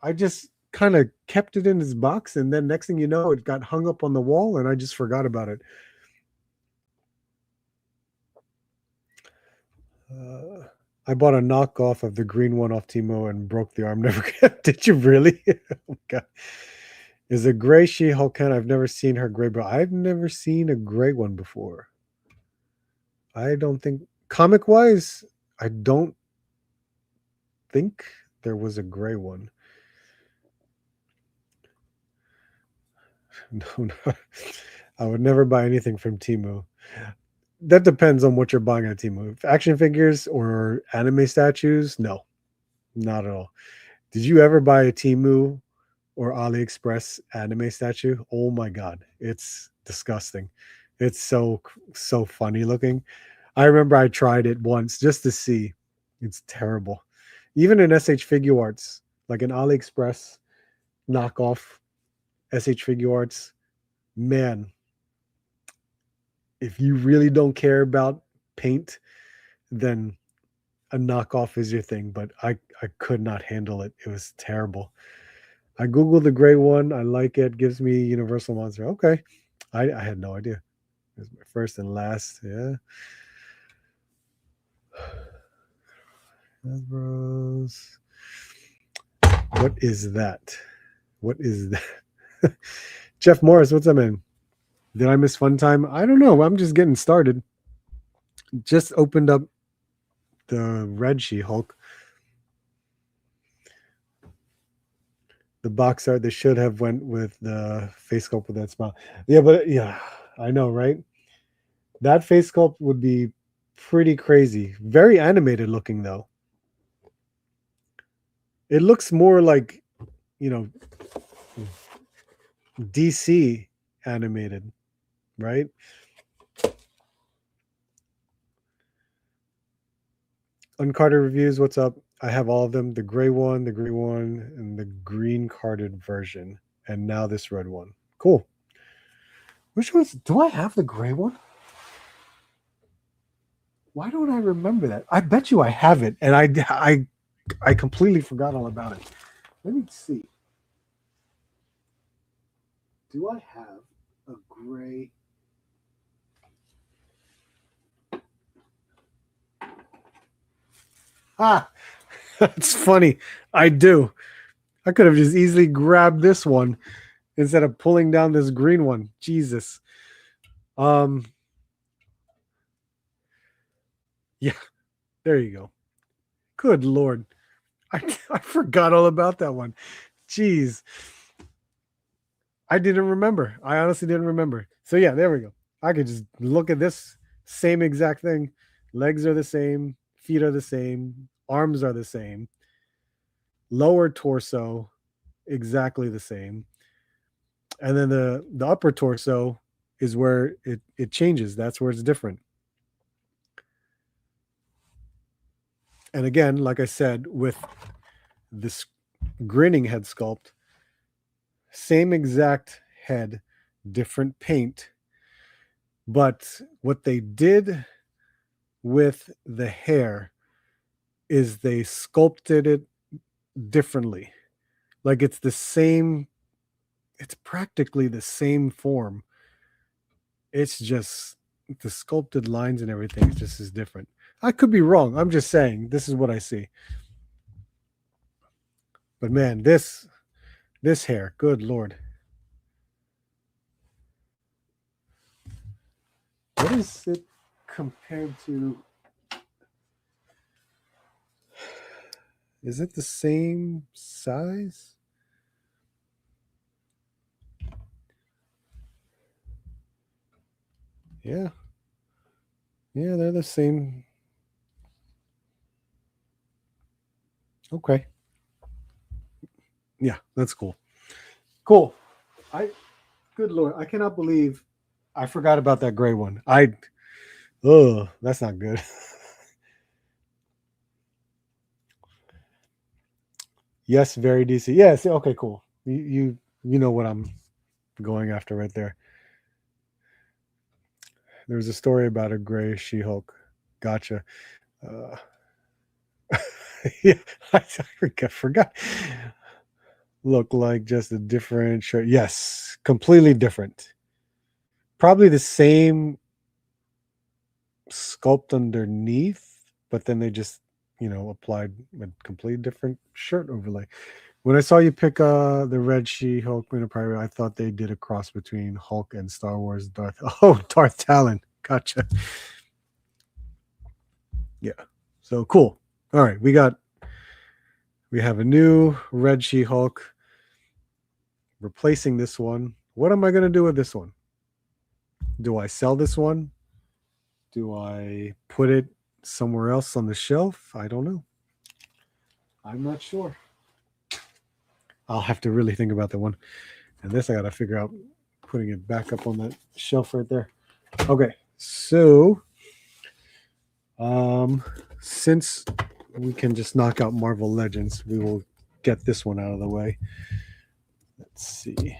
[SPEAKER 1] I just kind of kept it in its box, and then next thing you know, it got hung up on the wall, and I just forgot about it. I bought a knockoff of the green one off Timo and broke the arm. Never did you really? Oh my God. Is a gray She-Hulk can? I've never seen her gray, but I've never seen a gray one before. I don't think comic wise, I don't think there was a gray one. No. I would never buy anything from Temu. That depends on what you're buying at Temu. If action figures or anime statues, no, not at all. Did you ever buy a Temu or AliExpress anime statue? Oh my God, it's disgusting. It's so funny looking. I remember I tried it once just to see. It's terrible. Even in SH Figure Arts, like an AliExpress knockoff SH Figure Arts, man, if you really don't care about paint, then a knockoff is your thing. But I could not handle it. It was terrible. I googled the gray one. I like it. Gives me Universal Monster. Okay, I had no idea. It was my first and last. Yeah. Hasbro's. What is that? What is that? Jeff Morris, what's up, man? Did I miss fun time? I don't know. I'm just getting started. Just opened up the Red She-Hulk. The box art, they should have went with the face sculpt with that smile. Yeah, but yeah, I know, right? That face sculpt would be pretty crazy. Very animated looking, though. It looks more like, DC animated, right? Uncarded reviews, what's up? I have all of them, the gray one, the green one, and the green carded version. And now this red one. Cool. Which ones? Do I have the gray one? Why don't I remember that? I bet you I have it, and I completely forgot all about it. Let me see. Do I have a gray? Ah, that's funny. I do. I could have just easily grabbed this one instead of pulling down this green one. Jesus. Yeah, there you go. Good Lord. I forgot all about that one. Jeez. I didn't remember. I honestly didn't remember. So yeah, there we go. I could just look at this same exact thing. Legs are the same, feet are the same, arms are the same, lower torso, exactly the same. And then the upper torso is where it changes. That's where it's different. And again, like I said, with this grinning head sculpt, same exact head, different paint. But what they did with the hair is they sculpted it differently. Like it's the same, it's practically the same form. It's just the sculpted lines and everything just is different. I could be wrong. I'm just saying this is what I see. But man, this hair, good lord. What is it compared to? Is it the same size? Yeah. Yeah, they're the same. Okay. Yeah, that's cool. Cool. I good lord, I cannot believe I forgot about that gray one. That's not good. Yes, very DC. Yes, okay, cool. You know what I'm going after right there. There was a story about a gray She-Hulk. Gotcha. Uh, yeah, I forgot. Look like just a different shirt. Yes, completely different. Probably the same sculpt underneath, but then they just, applied a completely different shirt overlay. When I saw you pick the red She-Hulk Winter Pirate, I thought they did a cross between Hulk and Star Wars Darth. Oh, Darth Talon. Gotcha. Yeah. So cool. All right, we have a new red She-Hulk replacing this one. What am I going to do with this one? Do I sell this one? Do I put it somewhere else on the shelf? I don't know. I'm not sure. I'll have to really think about that one. And this I got to figure out putting it back up on that shelf right there. Okay. So since we can just knock out Marvel Legends, we will get this one out of the way. Let's see.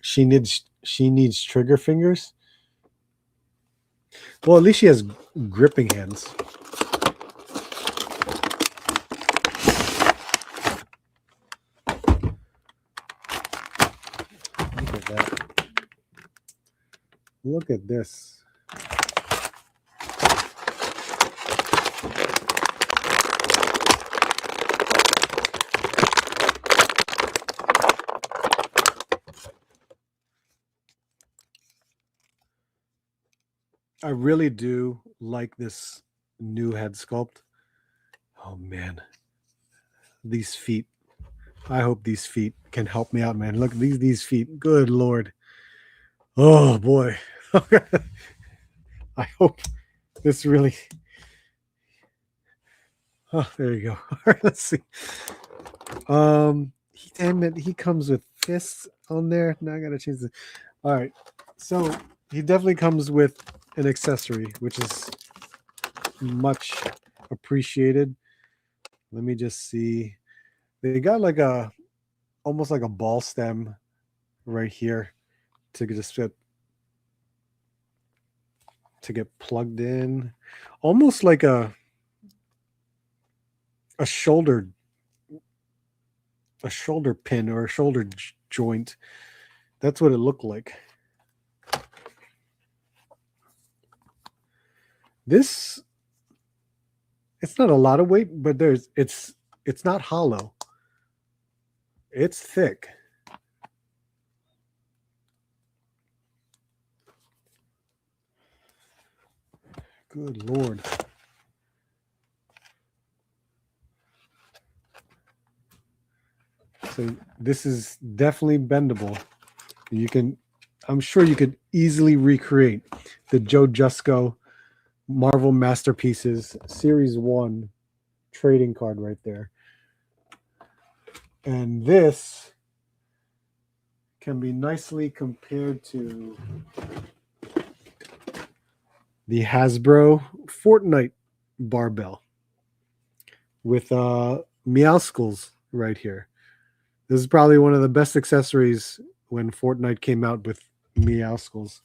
[SPEAKER 1] She needs trigger fingers. Well, at least she has gripping hands. Look at that. Look at this. I really do like this new head sculpt. Oh man, these feet. I hope these feet can help me out, man. Look, these feet. Good lord. Oh boy. I hope this really. Oh, there you go. All right, let's see. Damn it, he comes with fists on there. Now I gotta change the. All right, so he definitely comes with an accessory, which is much appreciated. Let me just see. They got like almost like a ball stem right here to just get plugged in, almost like a shoulder pin or a shoulder joint. That's what it looked like. This, it's not a lot of weight, but it's not hollow. It's thick. Good lord. So this is definitely bendable. You can I'm sure you could easily recreate the Joe Jusko Marvel Masterpieces Series 1 trading card right there. And this can be nicely compared to the Hasbro Fortnite barbell with Meowskulls right here. This is probably one of the best accessories when Fortnite came out with Meowskulls,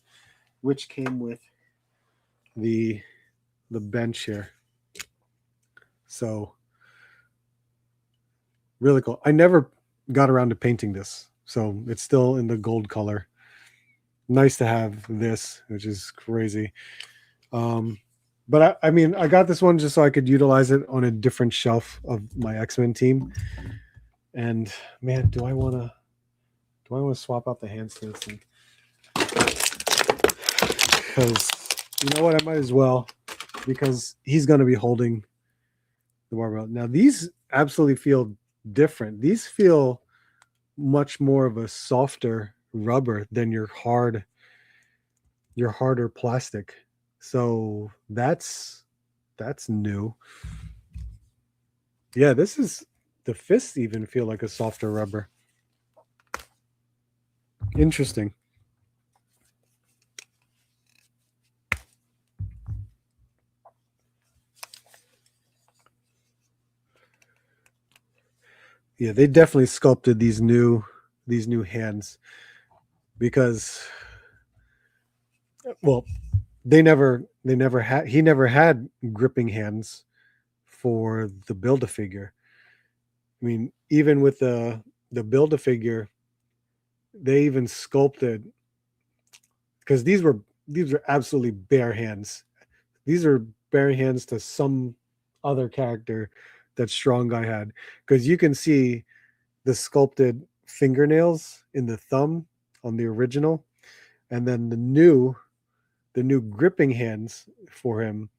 [SPEAKER 1] which came with the bench here. So really cool. I never got around to painting this, so it's still in the gold color. Nice to have this, which is crazy. But I mean, I got this one just so I could utilize it on a different shelf of my X-Men team. And man, do I want to swap out the hands to this thing? Because you know what, I might as well, because he's going to be holding the barbell. Now these absolutely feel different. These feel much more of a softer rubber than your harder plastic. So that's new. Yeah, this is, the fists even feel like a softer rubber. Interesting. Yeah, they definitely sculpted these new hands, because well, he never had gripping hands for the Build-A-Figure. I mean, even with the Build-A-Figure, they even sculpted, because these were absolutely bare hands. These are bare hands to some other character that Strong Guy had, because you can see the sculpted fingernails in the thumb on the original, and then the new gripping hands for him.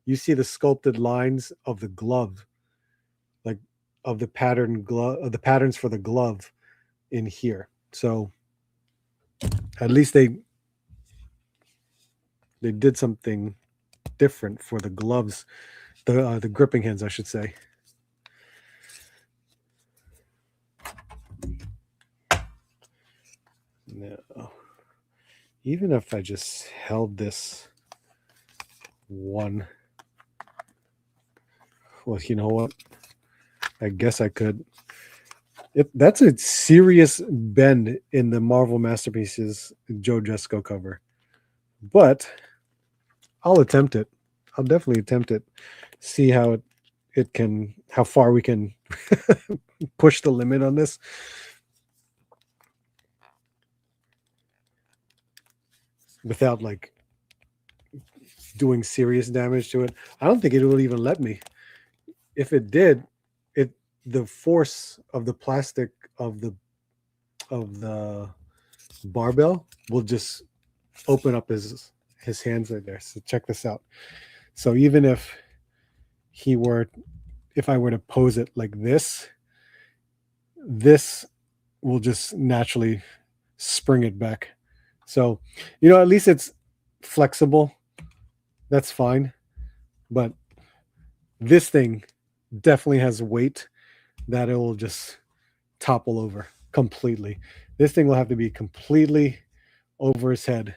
[SPEAKER 1] You see the sculpted lines of the glove, like of the the patterns for the glove in here. So at least they did something different for the gloves, the gripping hands, I should say. No, even if I just held this one, well, you know what? I guess I could. That's a serious bend in the Marvel Masterpieces Joe Jusko cover, but I'll attempt it. I'll definitely attempt it. See how how far we can push the limit on this. Without like doing serious damage to it. I don't think it will even let me. If it did, the force of the plastic of the barbell will just open up his hands right there. So check this out. So even if I were to pose it like this will just naturally spring it back. So, at least it's flexible. That's fine. But this thing definitely has weight that it will just topple over completely. This thing will have to be completely over his head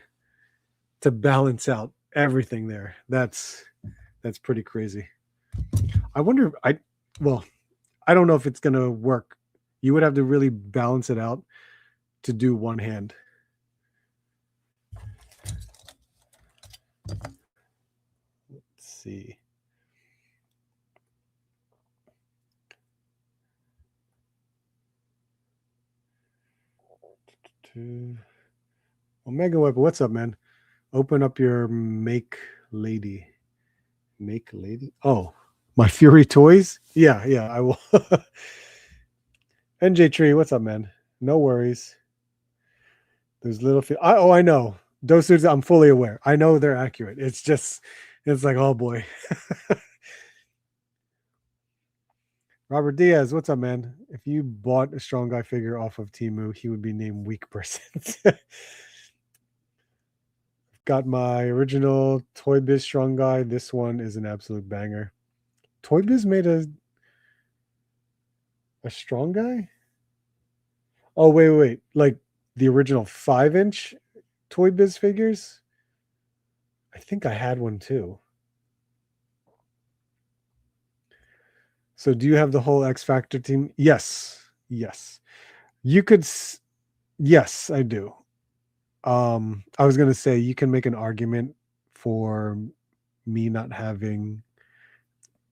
[SPEAKER 1] to balance out everything there. That's pretty crazy. I wonder, I don't know if it's going to work. You would have to really balance it out to do one hand. Let's see. Omega Web, what's up, man? Open up your Make Lady. Make Lady? Oh, my Fury Toys? Yeah, I will. NJ Tree, what's up, man? No worries. There's little. I know. Those suits, I'm fully aware. I know they're accurate. It's like, oh boy. Robert Diaz, what's up, man? If you bought a Strong Guy figure off of Temu, he would be named Weak Person. Got my original Toy Biz Strong Guy. This one is an absolute banger. Toy Biz made a Strong Guy? Oh, wait. Like the original 5-inch Toy Biz figures? I think I had one too. So do you have the whole X Factor team? Yes. You could yes, I do. I was going to say you can make an argument for me not having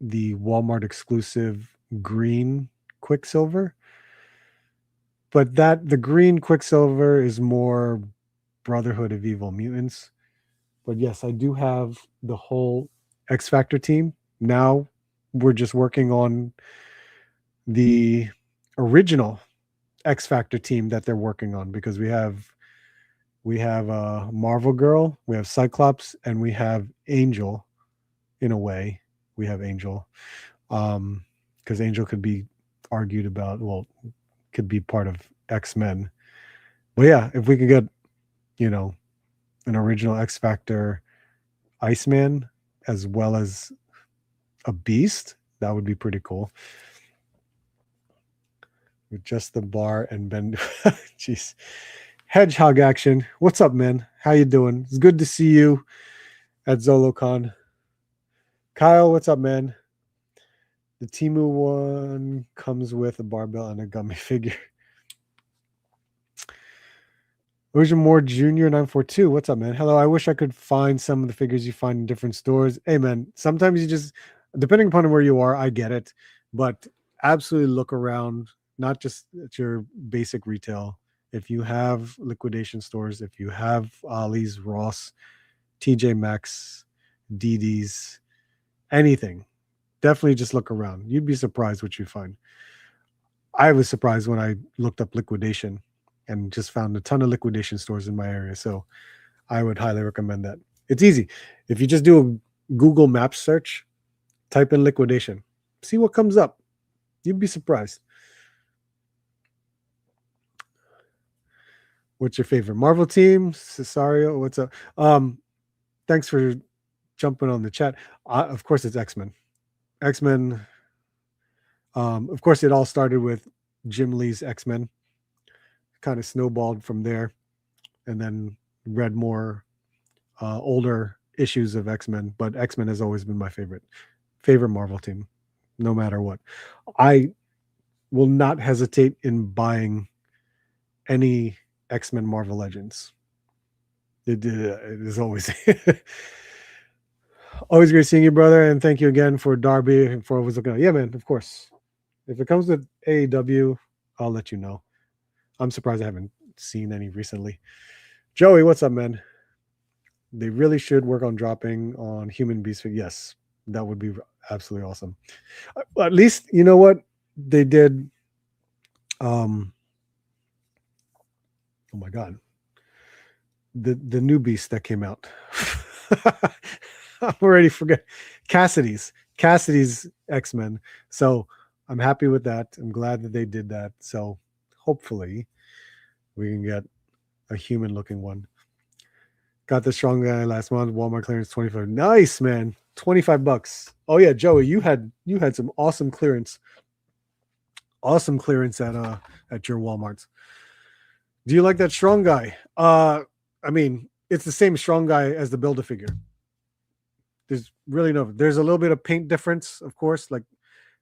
[SPEAKER 1] the Walmart exclusive green Quicksilver, but the green Quicksilver is more Brotherhood of Evil Mutants. But yes, I do have the whole X Factor team. Now we're just working on the original X Factor team that they're working on, because we have Marvel Girl, we have Cyclops, and we have Angel. In a way, we have Angel, because Angel could be argued about. Well, could be part of X-Men. But yeah, if we could get, an original X Factor Iceman as well as a Beast, that would be pretty cool. With just the bar and Ben. Jeez. Hedgehog action. What's up, man? How you doing? It's good to see you at ZoloCon. Kyle, what's up, man? The Temu one comes with a barbell and a gummy figure. Ocean Moore Jr. 942. What's up, man? Hello. I wish I could find some of the figures you find in different stores. Hey, man, sometimes you just, depending upon where you are, I get it. But absolutely look around, not just at your basic retail. If you have liquidation stores, if you have Ollie's, Ross, TJ Maxx, DD's, anything, definitely just look around. You'd be surprised what you find. I was surprised when I looked up liquidation and just found a ton of liquidation stores in my area. So I would highly recommend that. It's easy. If you just do a Google Maps search, type in liquidation, see what comes up. You'd be surprised. What's your favorite Marvel team? Cesario, what's up? Thanks for jumping on the chat. Of course, it's X-Men. X-Men. Of course, it all started with Jim Lee's X-Men. Kind of snowballed from there, and then read more older issues of X-Men. But X-Men has always been my favorite Marvel team, no matter what. I will not hesitate in buying any X-Men Marvel Legends. It is always always great seeing you, brother, and thank you again for Darby and for always looking out. Yeah, man, of course. If it comes with AEW, I'll let you know. I'm surprised I haven't seen any recently. Joey, what's up, man? They really should work on dropping on Human Beast. Yes, that would be absolutely awesome. At least, you know what? They did. Oh my God. The new Beast that came out. I'm already forget. Cassidy's X-Men. So I'm happy with that. I'm glad that they did that. So hopefully we can get a human looking one. Got the Strong Guy last month. Walmart clearance 25. Nice, man. $25. Oh yeah, Joey, you had some awesome clearance. Awesome clearance at your Walmarts. Do you like that Strong Guy? I mean, it's the same Strong Guy as the Build-A-Figure. There's really there's a little bit of paint difference, of course. Like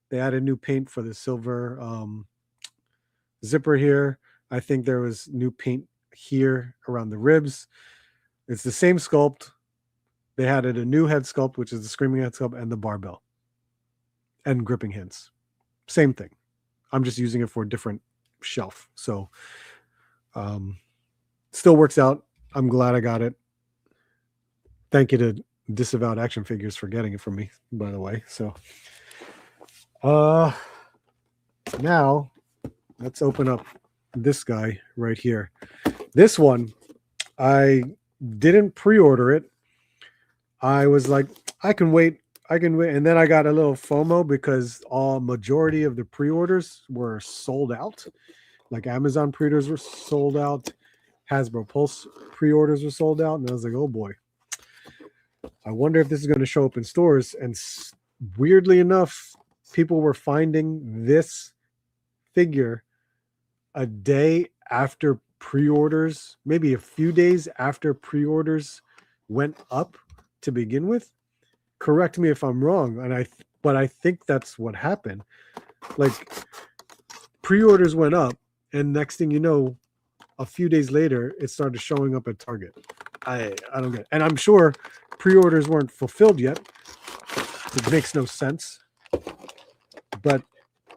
[SPEAKER 1] they added new paint for the silver zipper here. I think there was new paint here around the ribs. It's the same sculpt. They added a new head sculpt, which is the screaming head sculpt, and the barbell and gripping hands. Same thing. I'm just using it for a different shelf. So still works out. I'm glad I got it. Thank you to Disavowed Action Figures for getting it from me, by the way. So now let's open up this guy right here. This one, I didn't pre-order it. I was like, I can wait. And then I got a little FOMO because majority of the pre-orders were sold out. Like Amazon pre-orders were sold out. Hasbro Pulse pre-orders were sold out. And I was like, oh boy, I wonder if this is going to show up in stores. And weirdly enough, people were finding this figure a day after pre-orders, maybe a few days after pre-orders went up to begin with. Correct me if I'm wrong, but I think that's what happened. Like, pre-orders went up, and next thing you know, a few days later, it started showing up at Target. I don't get it. And I'm sure pre-orders weren't fulfilled yet. It makes no sense. But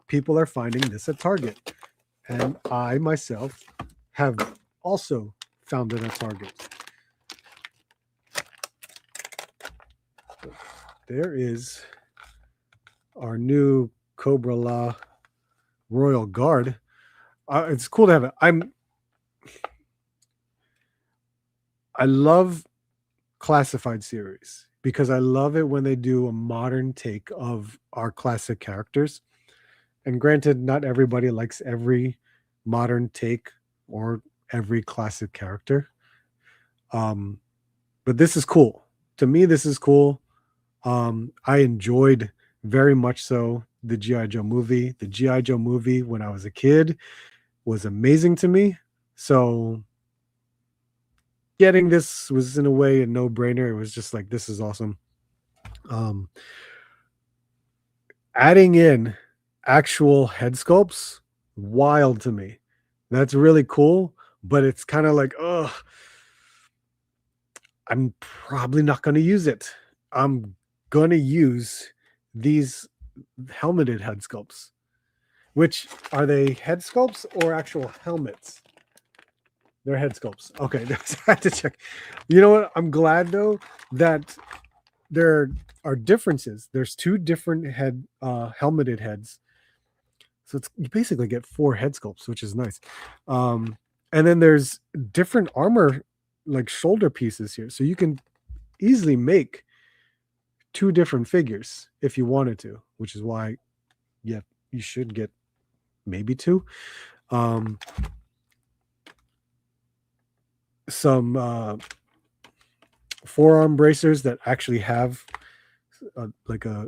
[SPEAKER 1] people are finding this at Target. And I myself have also found it at Target. There is our new Cobra La Royal Guard. It's cool to have it. I love classified series because I love it when they do a modern take of our classic characters. And granted, not everybody likes every modern take or every classic character. But this is cool. To me, this is cool. I enjoyed very much so the G.I. Joe movie. The G.I. Joe movie when I was a kid was amazing to me. So getting this was in a way a no-brainer. It was just like, this is awesome. Adding in actual head sculpts, wild to me. That's really cool, but it's kind of like, oh, I'm probably not going to use it. I'm going to use these helmeted head sculpts. Which are they, head sculpts or actual helmets? They're head sculpts. Okay, I had to check. You know what? I'm glad though that there are differences. There's two different helmeted heads. So you basically get 4 head sculpts, which is nice. And then there's different armor, like shoulder pieces here. So you can easily make 2 different figures if you wanted to, which is why, yeah, you should get maybe 2. Some forearm bracers that actually have like a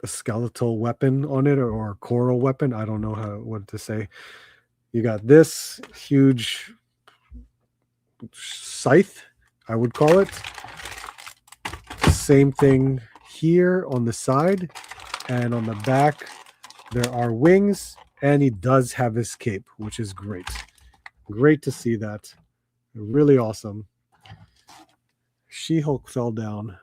[SPEAKER 1] skeletal weapon on it, or a coral weapon. I don't know what to say. You got this huge scythe, I would call it. Same thing here on the side, and on the back there are wings, and he does have his cape, which is great. Great to see that. Really awesome. She-Hulk fell down.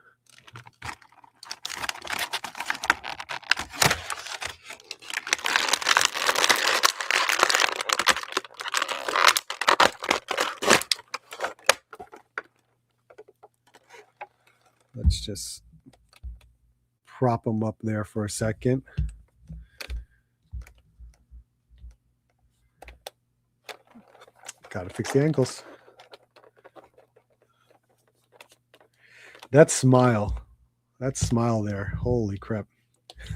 [SPEAKER 1] Let's just prop him up there for a second. Gotta fix the ankles. That smile there. Holy crap.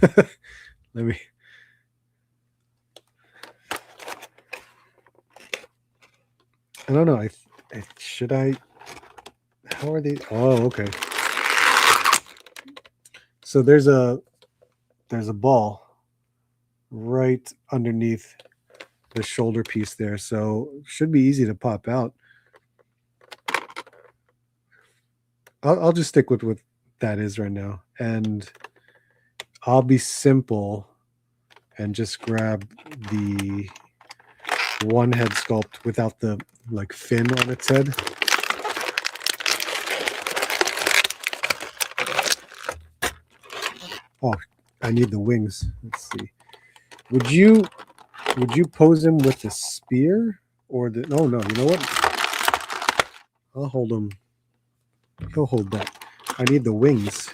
[SPEAKER 1] Let me. I don't know. Should I? How are they? Oh, okay. So there's a ball right underneath the shoulder piece there, so should be easy to pop out. I'll just stick with what that is right now, and I'll be simple and just grab the one head sculpt without the like fin on its head. Oh, I need the wings. Let's see. Would you pose him with the spear or the? No. You know what? I'll hold him. He'll hold that. I need the wings.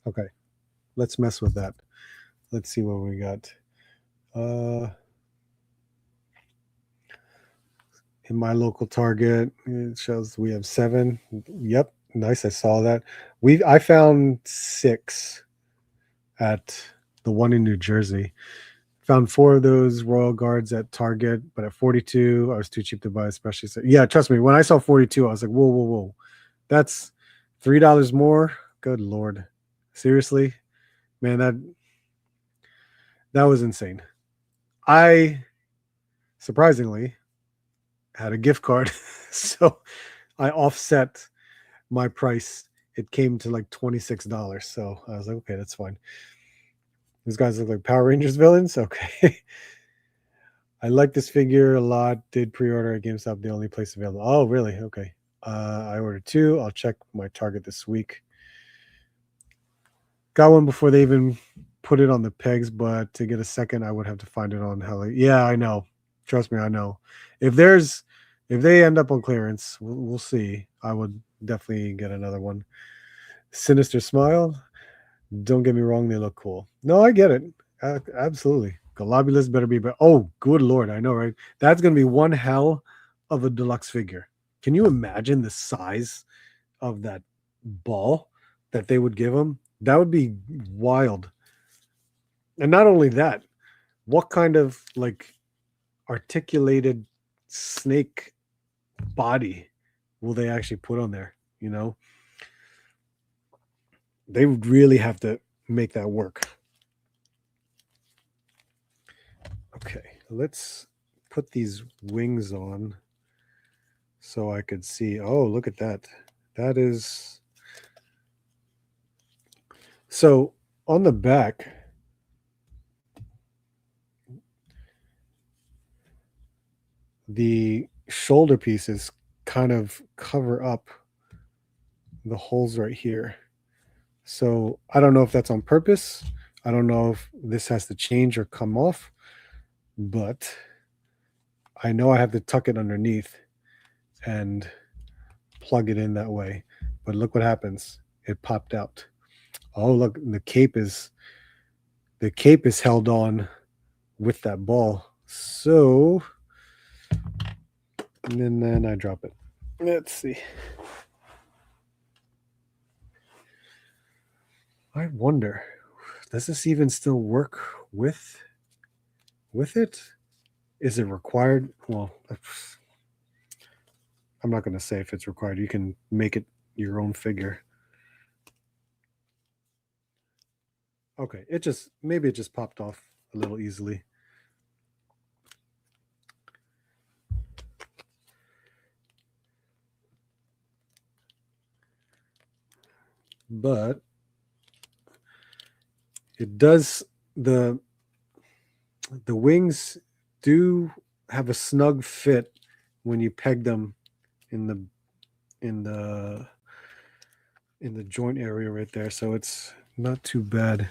[SPEAKER 1] Okay, let's mess with that. Let's see what we got. In my local Target, it shows we have 7. Yep, Nice. I saw that. I found 6 at the one in New Jersey. Found 4 of those Royal Guards at Target, but at 42, I was too cheap to buy, especially. So, yeah, trust me. When I saw 42, I was like, whoa, whoa, whoa. That's $3 more. Good Lord. Seriously? Man, that was insane. I surprisingly had a gift card. So I offset my price. It came to like $26. So I was like, okay, that's fine. These guys look like Power Rangers villains. Okay. I like this figure a lot. Did pre-order at GameStop, the only place available. Oh, really? Okay. I ordered 2. I'll check my Target this week. Got one before they even put it on the pegs, but to get a second, I would have to find it on Heli. Yeah, I know. Trust me, I know. If they end up on clearance, we'll see. I would definitely get another one. Sinister Smile. Don't get me wrong, they look cool. No, I get it. Absolutely. Globulus better be better. Oh, good Lord. I know, right? That's going to be one hell of a deluxe figure. Can you imagine the size of that ball that they would give him? That would be wild. And not only that, what kind of like articulated snake body will they actually put on there? You know, they would really have to make that work. Okay, let's put these wings on so I could see. Oh, look at that. That is. So on the back, the shoulder pieces kind of cover up the holes right here. So I don't know if that's on purpose. I don't know if this has to change or come off, but I know I have to tuck it underneath and plug it in that way. But look what happens. It popped out. Oh, look, the cape is held on with that ball. So, and then I drop it. Let's see. I wonder, does this even still work with it? Is it required? Well, I'm not going to say if it's required. You can make it your own figure. Okay, maybe it just popped off a little easily. But it does, the wings do have a snug fit when you peg them in the joint area right there, so it's not too bad.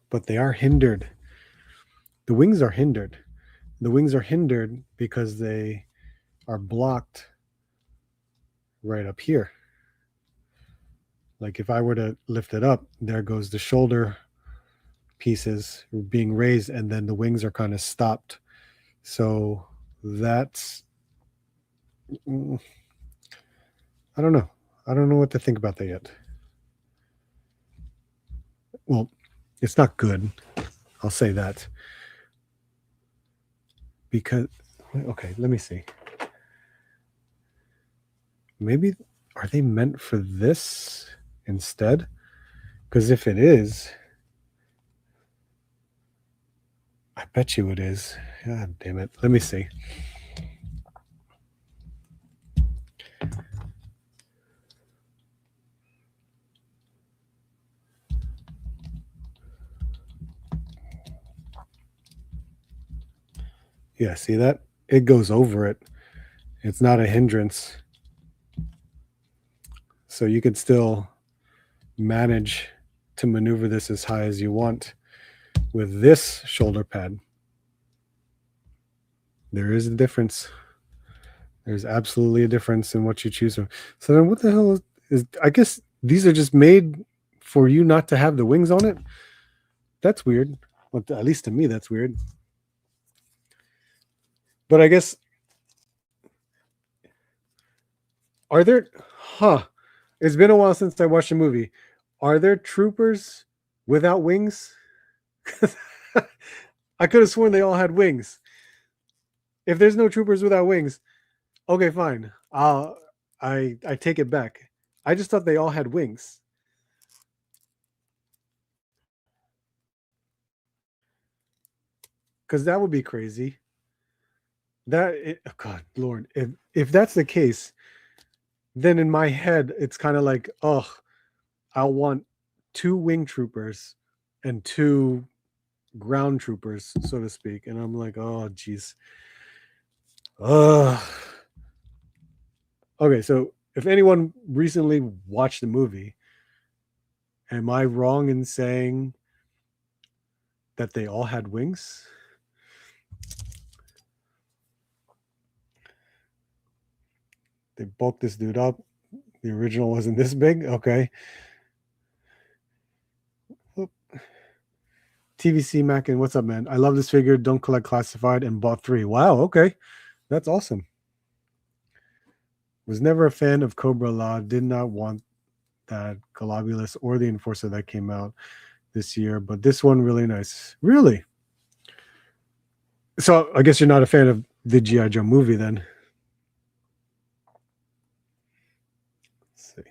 [SPEAKER 1] But they are hindered. The wings are hindered. The wings are hindered because they are blocked right up here. Like if I were to lift it up, there goes the shoulder pieces being raised, and then the wings are kind of stopped. So that's, I don't know. I don't know what to think about that yet. Well, it's not good. I'll say that. Because, okay, let me see. Maybe, are they meant for this instead? Because if it is, I bet you it is. God damn it. Let me see. Yeah, see that? It goes over it. It's not a hindrance. So you could still manage to maneuver this as high as you want with this shoulder pad. There is a difference. There's absolutely a difference in what you choose. So then what the hell is I guess these are just made for you not to have the wings on it. That's weird. Well, at least to me, that's weird. But I guess, are there? Huh? It's been a while since I watched a movie. Are there troopers without wings? I could have sworn they all had wings. If there's no troopers without wings, okay, fine. I take it back. I just thought they all had wings. Because that would be crazy. Oh God, Lord, if that's the case, then in my head it's kind of like, oh, I want 2 wing troopers and 2 ground troopers, so to speak, and I'm like, oh, geez. Okay, so if anyone recently watched the movie, am I wrong in saying that they all had wings? They bulked this dude up. The original wasn't this big. Okay. TVC Mackin, what's up, man? I love this figure. Don't collect classified and bought 3. Wow. Okay. That's awesome. Was never a fan of Cobra La. Did not want that Globulus or the Enforcer that came out this year, but this one really nice. Really? So I guess you're not a fan of the G.I. Joe movie then. Let's see.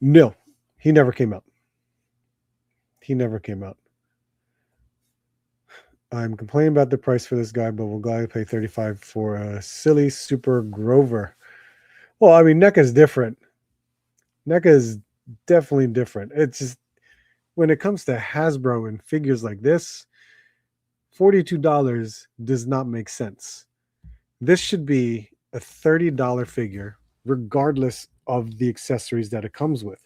[SPEAKER 1] No, he never came out. He never came out. I'm complaining about the price for this guy, but we'll gladly pay $35 for a silly Super Grover. Well, I mean, NECA is different. NECA is definitely different. It's just, when it comes to Hasbro and figures like this, $42 does not make sense. This should be a $30 figure, regardless of the accessories that it comes with.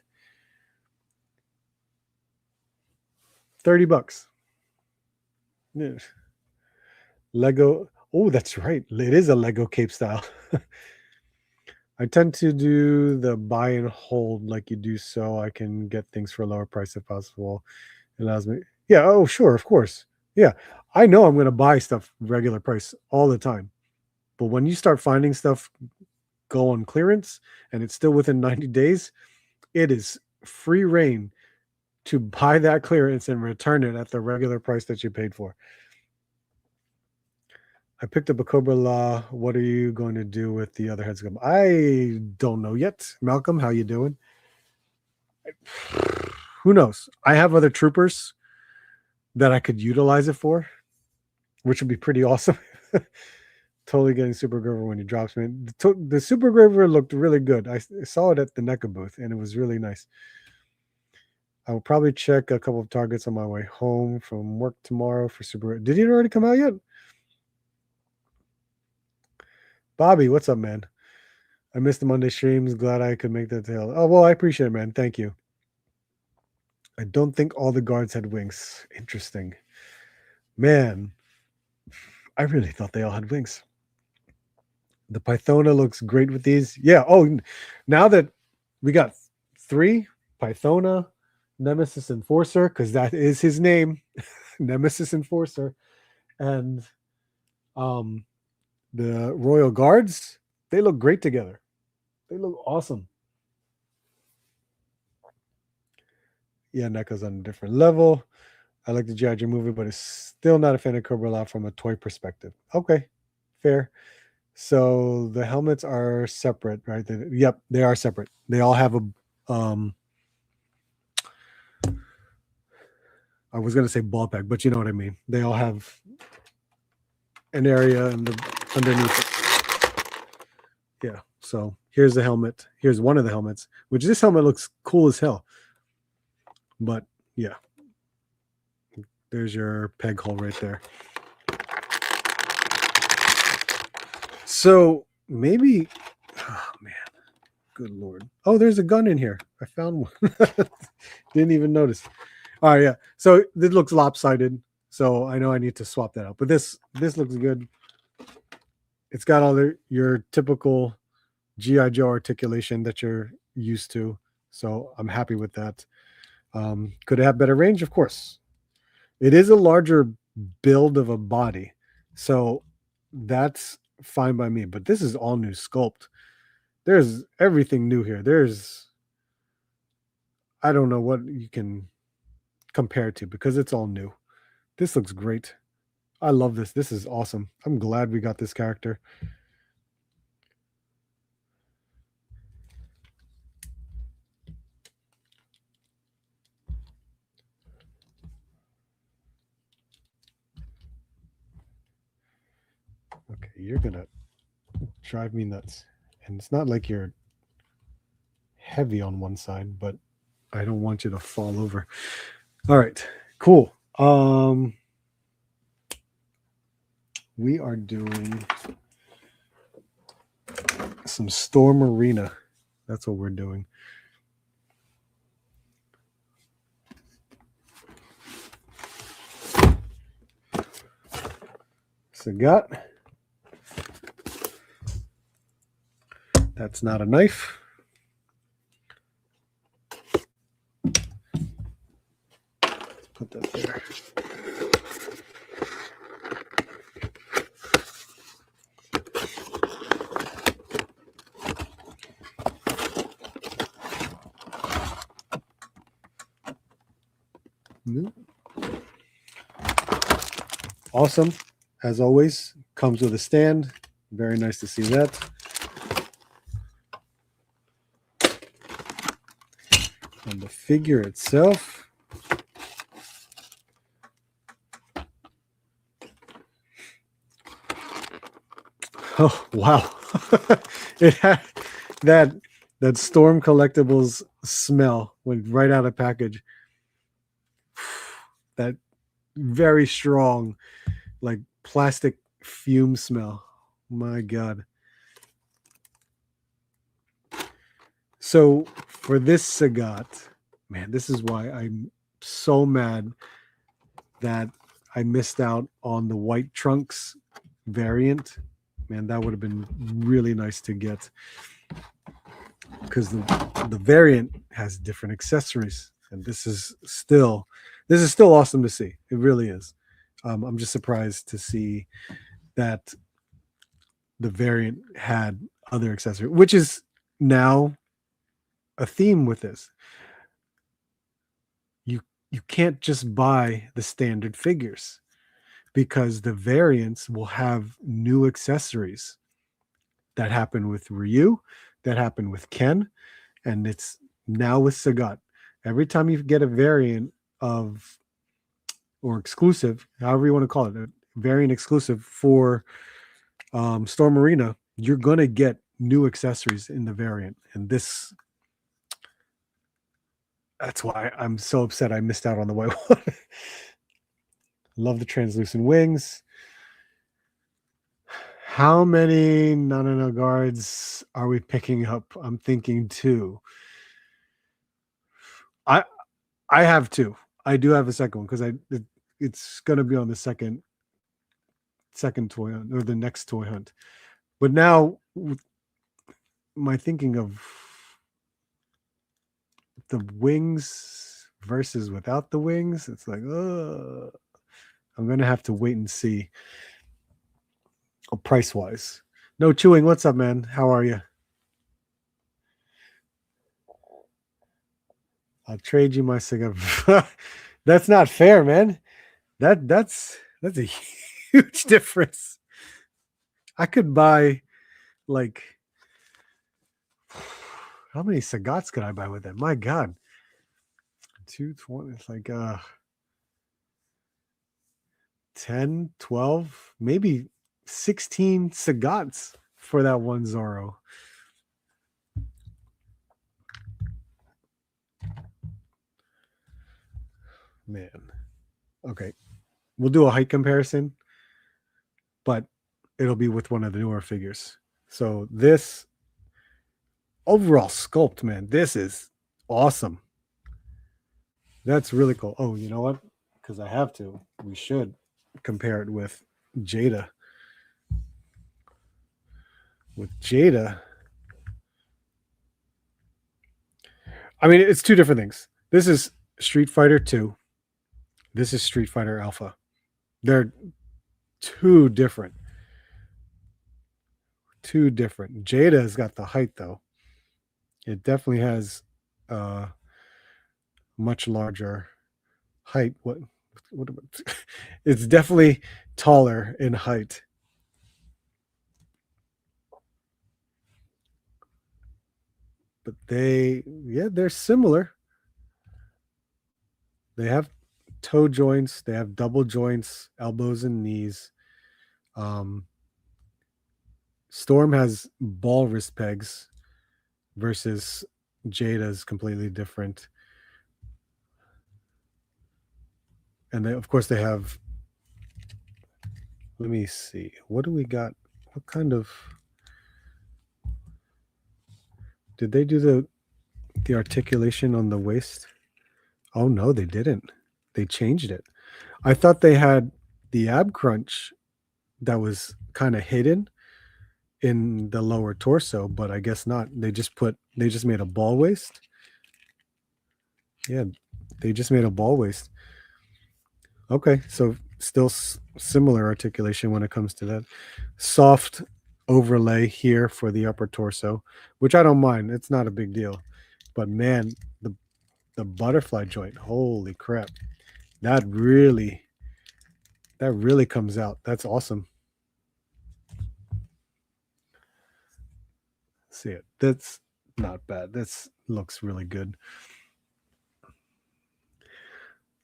[SPEAKER 1] $30. Yeah. Lego. Oh, that's right. It is a Lego cape style. I tend to do the buy and hold like you do, so I can get things for a lower price if possible. It allows me. Yeah. Oh, sure. Of course. Yeah. I know I'm going to buy stuff regular price all the time. But when you start finding stuff go on clearance and it's still within 90 days, it is free reign to buy that clearance and return it at the regular price that you paid for. I picked up a Cobra La. What are you going to do with the other heads? I don't know yet. Malcolm, how you doing? Who knows? I have other troopers that I could utilize it for, which would be pretty awesome. Totally getting Super Grover when he drops me. The Super Grover looked really good. I saw it at the NECA booth, and it was really nice. I will probably check a couple of Targets on my way home from work tomorrow for Super. Did it already come out yet? Bobby, what's up, man? I missed the Monday streams. Glad I could make that tail. Oh, well, I appreciate it, man. Thank you. I don't think all the guards had wings. Interesting. Man, I really thought they all had wings. The Pythona looks great with these. Yeah. Oh, now that we got 3, Pythona, Nemesis Enforcer, because that is his name, Nemesis Enforcer, and the Royal Guards, they look great together. They look awesome. Yeah, NECA's on a different level. I like the G.I. Joe movie, but it's still not a fan of Cobra La from a toy perspective. Okay, fair. So the helmets are separate, right? Yep, they are separate. They all have a I was gonna say ball pack, but you know what I mean. They all have an area underneath it. Yeah. So here's the helmet. Here's one of the helmets, which this helmet looks cool as hell. But yeah, there's your peg hole right there. So maybe, oh man, good Lord. Oh, there's a gun in here. I found one. Didn't even notice. All right, yeah. So this looks lopsided. So I know I need to swap that out. But this looks good. It's got all your typical G.I. Joe articulation that you're used to. So I'm happy with that. Could it have better range? Of course. It is a larger build of a body. So that's fine by me. But this is all new sculpt. There's everything new here. I don't know what you can compare it to because it's all new. This looks great. I love this. This is awesome. I'm glad we got this character. Okay, you're gonna drive me nuts. And it's not like you're heavy on one side, but I don't want you to fall over. All right, cool. We are doing some Storm Arena. That's what we're doing. Sagat. That's not a knife. Let's put that there. Awesome. As always, comes with a stand. Very nice to see that. And the figure itself. Oh, wow. It had that Storm Collectibles smell went right out of package. That very strong, like plastic fume smell. My God. So for this Sagat, man, this is why I'm so mad that I missed out on the white trunks variant. Man, that would have been really nice to get because the variant has different accessories, and this is still awesome to see. It really is. I'm just surprised to see that the variant had other accessories, which is now a theme with this. You can't just buy the standard figures because the variants will have new accessories that happen with Ryu, that happen with Ken, and it's now with Sagat. Every time you get a variant of or exclusive, however you want to call it, a variant exclusive for Storm Arena, you're gonna get new accessories in the variant, and that's why I'm so upset I missed out on the white one. Love the translucent wings. How many no guards are we picking up? I'm thinking two. I have two. I do have a second one because it's gonna be on the second toy hunt or the next toy hunt. But now my thinking of the wings versus without the wings, it's like, I'm gonna have to wait and see. Oh, price wise. No chewing. What's up, man? How are you? I'll trade you my cigar. That's not fair, man. That's a huge difference. I could buy like how many Sagats could I buy with that? My God. 220. It's like 10, 12, maybe 16 Sagats for that one Zorro. Man. Okay. We'll do a height comparison, but it'll be with one of the newer figures. So this overall sculpt, man, this is awesome. That's really cool. Oh, you know what? Because I have to. We should compare it with Jada. With Jada, I mean, it's two different things. This is Street Fighter 2. This is Street Fighter Alpha. They're two different. Two different. Jada has got the height though. It definitely has much larger height. What it's definitely taller in height. But they're similar. They have toe joints, they have double joints, elbows and knees. Storm has ball wrist pegs versus Jada's completely different. And they, of course, they have. Let me see. What do we got? What kind of? Did they do the articulation on the waist? Oh no, they didn't. They changed it. I thought they had the ab crunch that was kind of hidden in the lower torso, but I guess not. They just made a ball waist. Yeah, they just made a ball waist. Okay, so still similar articulation when it comes to that. Soft overlay here for the upper torso, which I don't mind. It's not a big deal. But man, the butterfly joint, holy crap. That really comes out. That's awesome. See it. That's not bad. This looks really good.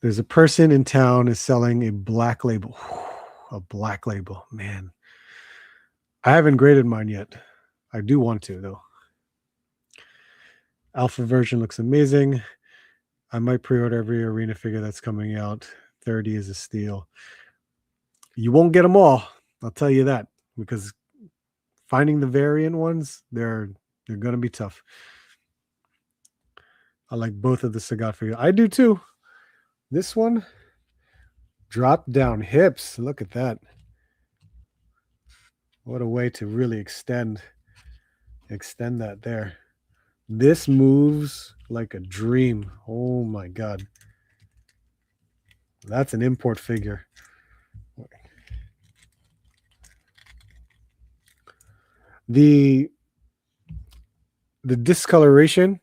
[SPEAKER 1] There's a person in town is selling a black label. A black label, man. I haven't graded mine yet. I do want to though. Alpha version looks amazing. I might pre-order every arena figure that's coming out. 30 is a steal. You won't get them all, I'll tell you that, because finding the variant ones, they're going to be tough. I like both of the Sagat figures. I do too. This one, drop down hips. Look at that. What a way to really extend that there. This moves like a dream. Oh my God. That's an import figure. The discoloration,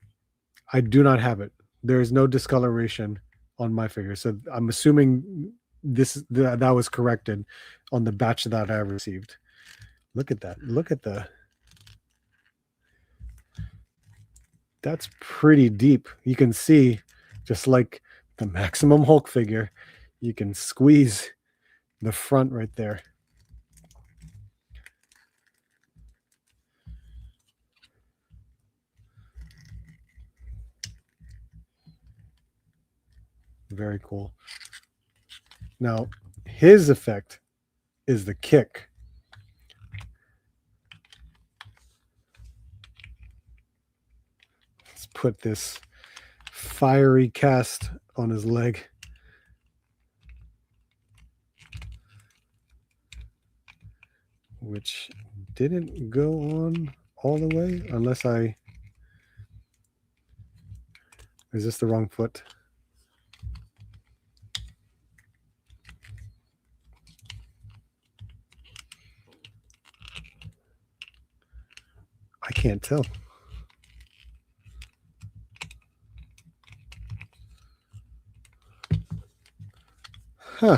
[SPEAKER 1] I do not have it. There is no discoloration on my figure. So I'm assuming that was corrected on the batch that I received. Look at that. Look at that's pretty deep. You can see, just like the Maximum Hulk figure, you can squeeze the front right there. Very cool. Now, his effect is the kick. Let's put this fiery cast on his leg. Which didn't go on all the way, unless is this the wrong foot? I can't tell. Huh.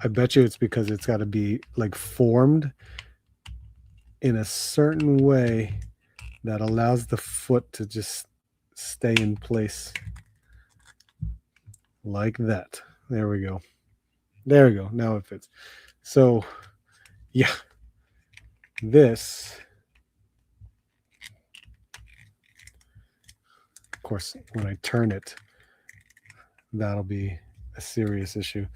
[SPEAKER 1] I bet you it's because it's got to be like formed in a certain way that allows the foot to just stay in place like that. There we go. There we go. Now it fits. So, yeah, this, of course, when I turn it, that'll be a serious issue.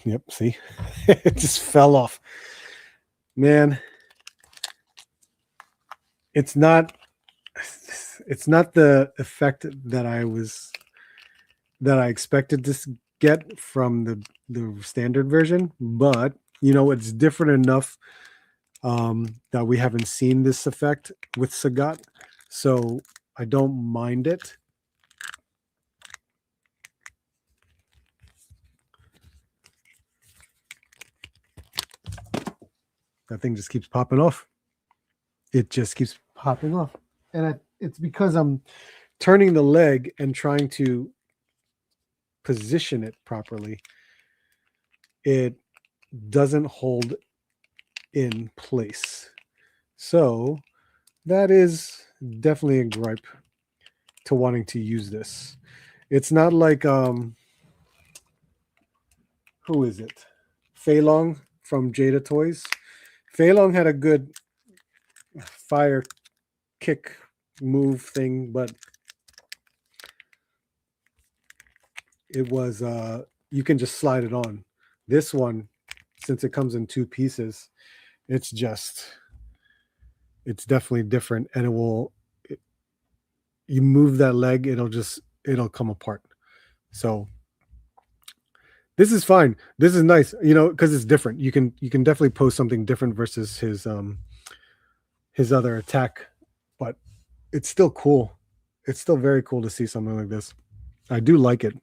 [SPEAKER 1] Yep, see? It just fell off. Man, it's not it's not the effect that I expected to get from the standard version, but it's different enough that we haven't seen this effect with Sagat, so I don't mind it. That thing just keeps popping off. It just keeps popping off, and it's because I'm turning the leg and trying to position it properly. It doesn't hold in place. So that is definitely a gripe to wanting to use this. It's not like who is it? Fei Long from Jada Toys. Fei Long had a good fire kick move thing, but it was you can just slide it on. This one, since it comes in two pieces, it's definitely different, and you move that leg, it'll come apart. So this is fine. This is nice, because it's different. You can definitely post something different versus his other attack, but it's still cool. It's still very cool to see something like this. I do like it.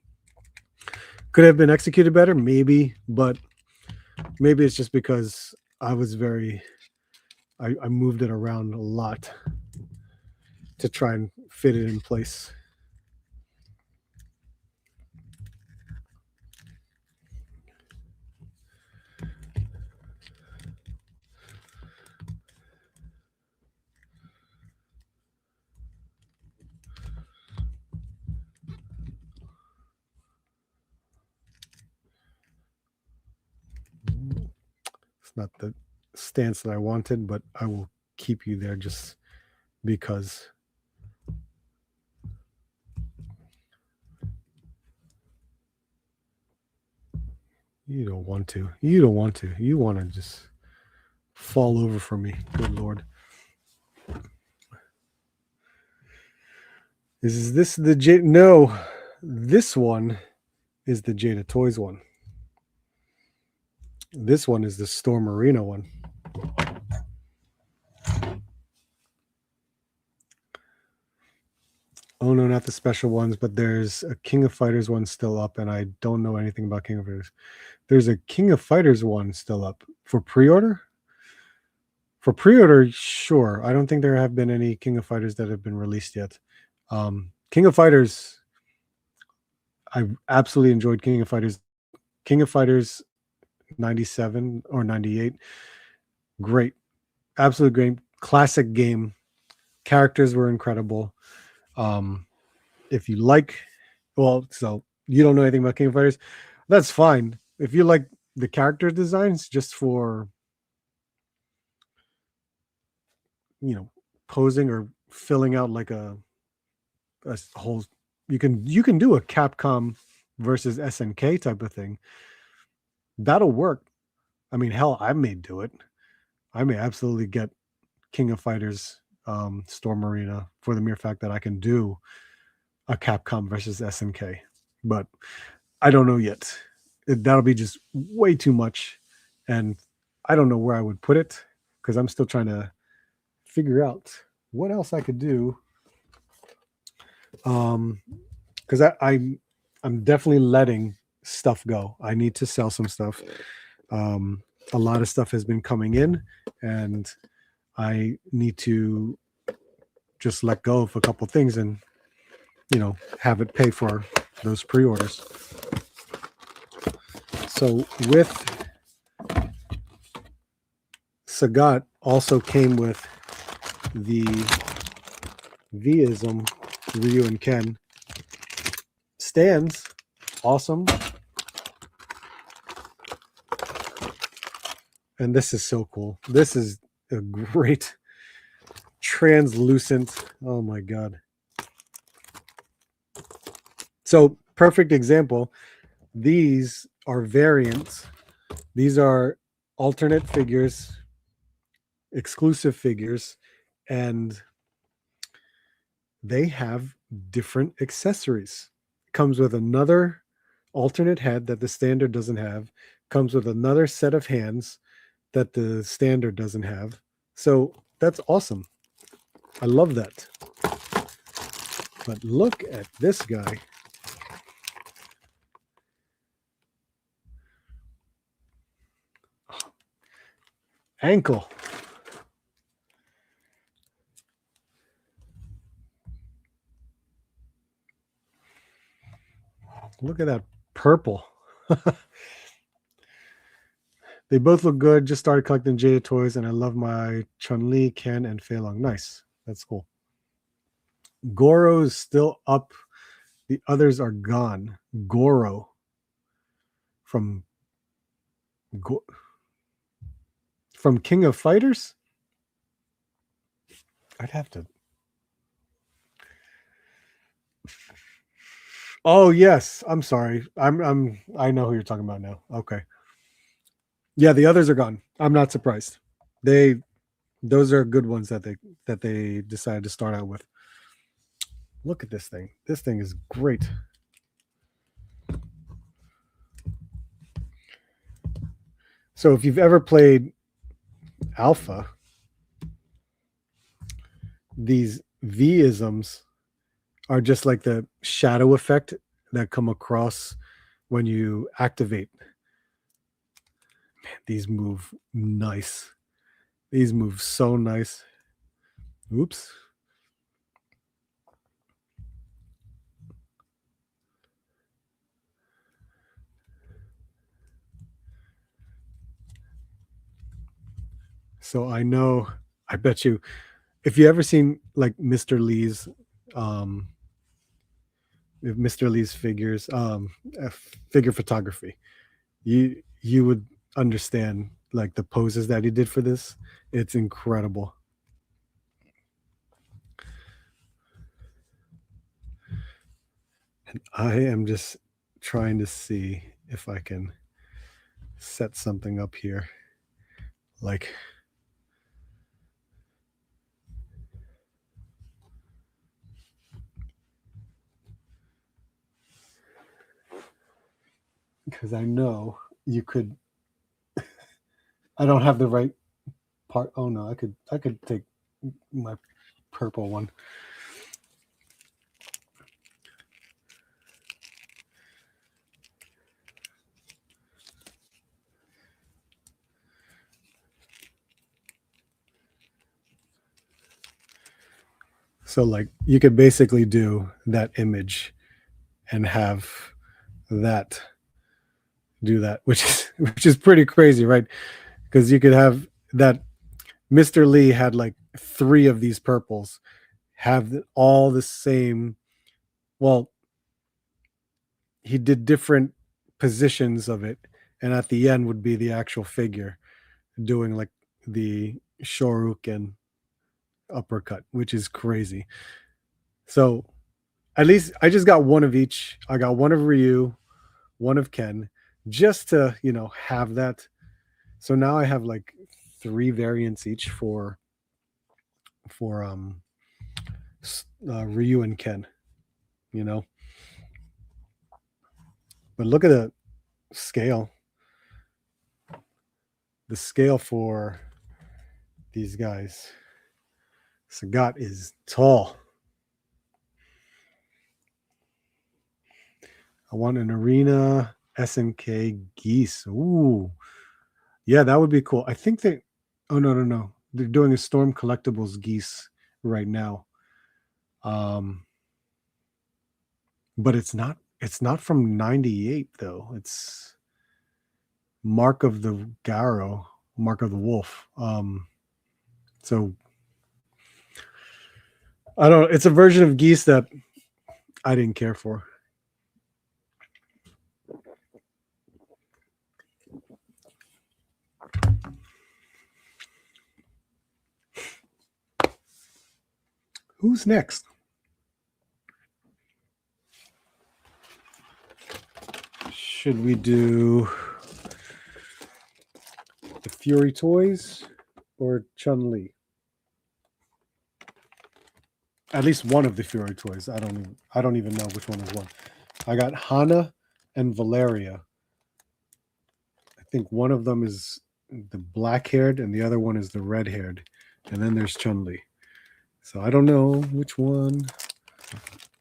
[SPEAKER 1] Could have been executed better, maybe, but maybe it's just because I moved it around a lot to try and fit it in place. It's not the stance that I wanted, but I will keep you there just because. You don't want to. You don't want to. You want to just fall over for me. Good Lord. Is this the Jada? No, this one is the Jada Toys one. This one is the Storm Arena one. Oh no, not the special ones, but there's a King of Fighters one still up, and I don't know anything about King of Fighters. There's a King of Fighters one still up for pre-order. For pre-order, sure. I don't think there have been any King of Fighters that have been released yet. King of Fighters, I absolutely enjoyed King of Fighters. King of Fighters 97 or 98. Great. Absolute great. Classic game. Characters were incredible. If you so you don't know anything about King of Fighters, that's fine. If you like the character designs just for posing or filling out like a whole, you can do a Capcom versus SNK type of thing. That'll work. I mean, hell, I may do it. I may absolutely get King of Fighters Storm Arena for the mere fact that I can do a Capcom versus SNK, but I don't know yet. That'll be just way too much, and I don't know where I would put it because I'm still trying to figure out what else I could do. Because I'm definitely letting stuff go. I need to sell some stuff. A lot of stuff has been coming in, and I need to just let go of a couple things and have it pay for those pre-orders. So with Sagat also came with the V-ism Ryu and Ken stands. Awesome. And this is so cool. This is a great translucent. Oh my God. So perfect example. These are variants. These are alternate figures, exclusive figures, and they have different accessories. Comes with another alternate head that the standard doesn't have, comes with another set of hands that the standard doesn't have. So that's awesome. I love that. But look at this guy. Ankle. Look at that purple. They both look good. Just started collecting Jada toys, and I love my Chun-Li, Ken, and Fei Long. Nice. That's cool. Goro is still up. The others are gone. Goro from King of Fighters? I'd have to. Oh yes, I'm sorry. I know who you're talking about now. Okay. Yeah, the others are gone. I'm not surprised. Those are good ones that they decided to start out with. Look at this thing. This thing is great. So if you've ever played Alpha, these V-isms are just like the shadow effect that come across when you activate. Man, these move nice. These move so nice. Oops. So I know, I bet you, if you ever seen like Mr. Lee's figures, figure photography, you would understand like the poses that he did for this. It's incredible. And I am just trying to see if I can set something up here. Like, because I know you could. I don't have the right part. Oh no, I could take my purple one. So like you could basically do that image and have that do that, which is pretty crazy, right? Because you could have that Mr. Lee had like 3 of these purples, have all the same. Well, he did different positions of it, and at the end would be the actual figure doing like the Shoryuken uppercut, which is crazy. So at least I just got one of each. I got one of Ryu, one of Ken, just to have that. So now I have like 3 variants each for Ryu and Ken. You know, but look at the scale. The scale for these guys. Sagat is tall. I want an arena SNK Geese. Ooh. Yeah, that would be cool. I think they oh no. They're doing a Storm Collectibles Geese right now. But it's not from 98 though. It's Mark of the Garo, Mark of the Wolf. So I don't know. It's a version of Geese that I didn't care for. Who's next? Should we do the Fury Toys or Chun-Li? At least one of the Fury toys. I don't even know which one is one. I got Hana and Valeria. I think one of them is the black-haired and the other one is the red-haired. And then there's Chun-Li. So I don't know which one.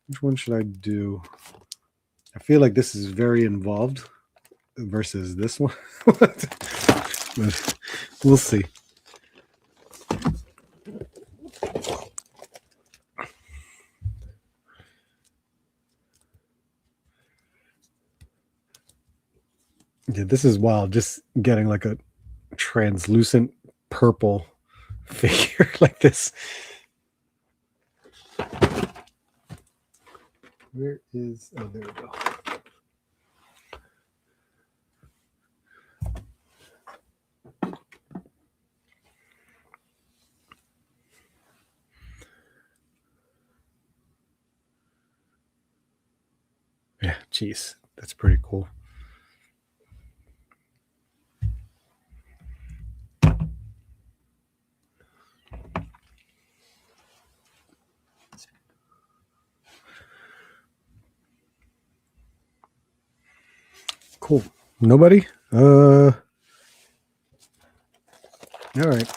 [SPEAKER 1] Which one should I do? I feel like this is very involved versus this one. But we'll see. Yeah, this is wild. Just getting like a translucent purple figure like this. Where is... Oh, there we go. Yeah, geez. That's pretty cool. Cool. Nobody? All right.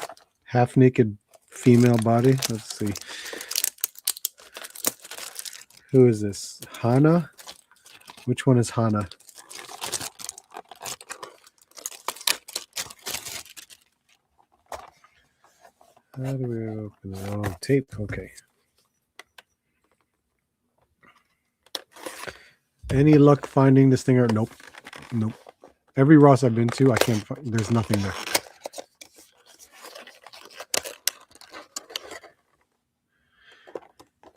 [SPEAKER 1] Half naked female body. Let's see. Who is this? Hana? Which one is Hana? How do we open it? Oh, tape. Okay. Any luck finding this thing? Or nope. Nope. Every Ross I've been to, I can't find. There's nothing there.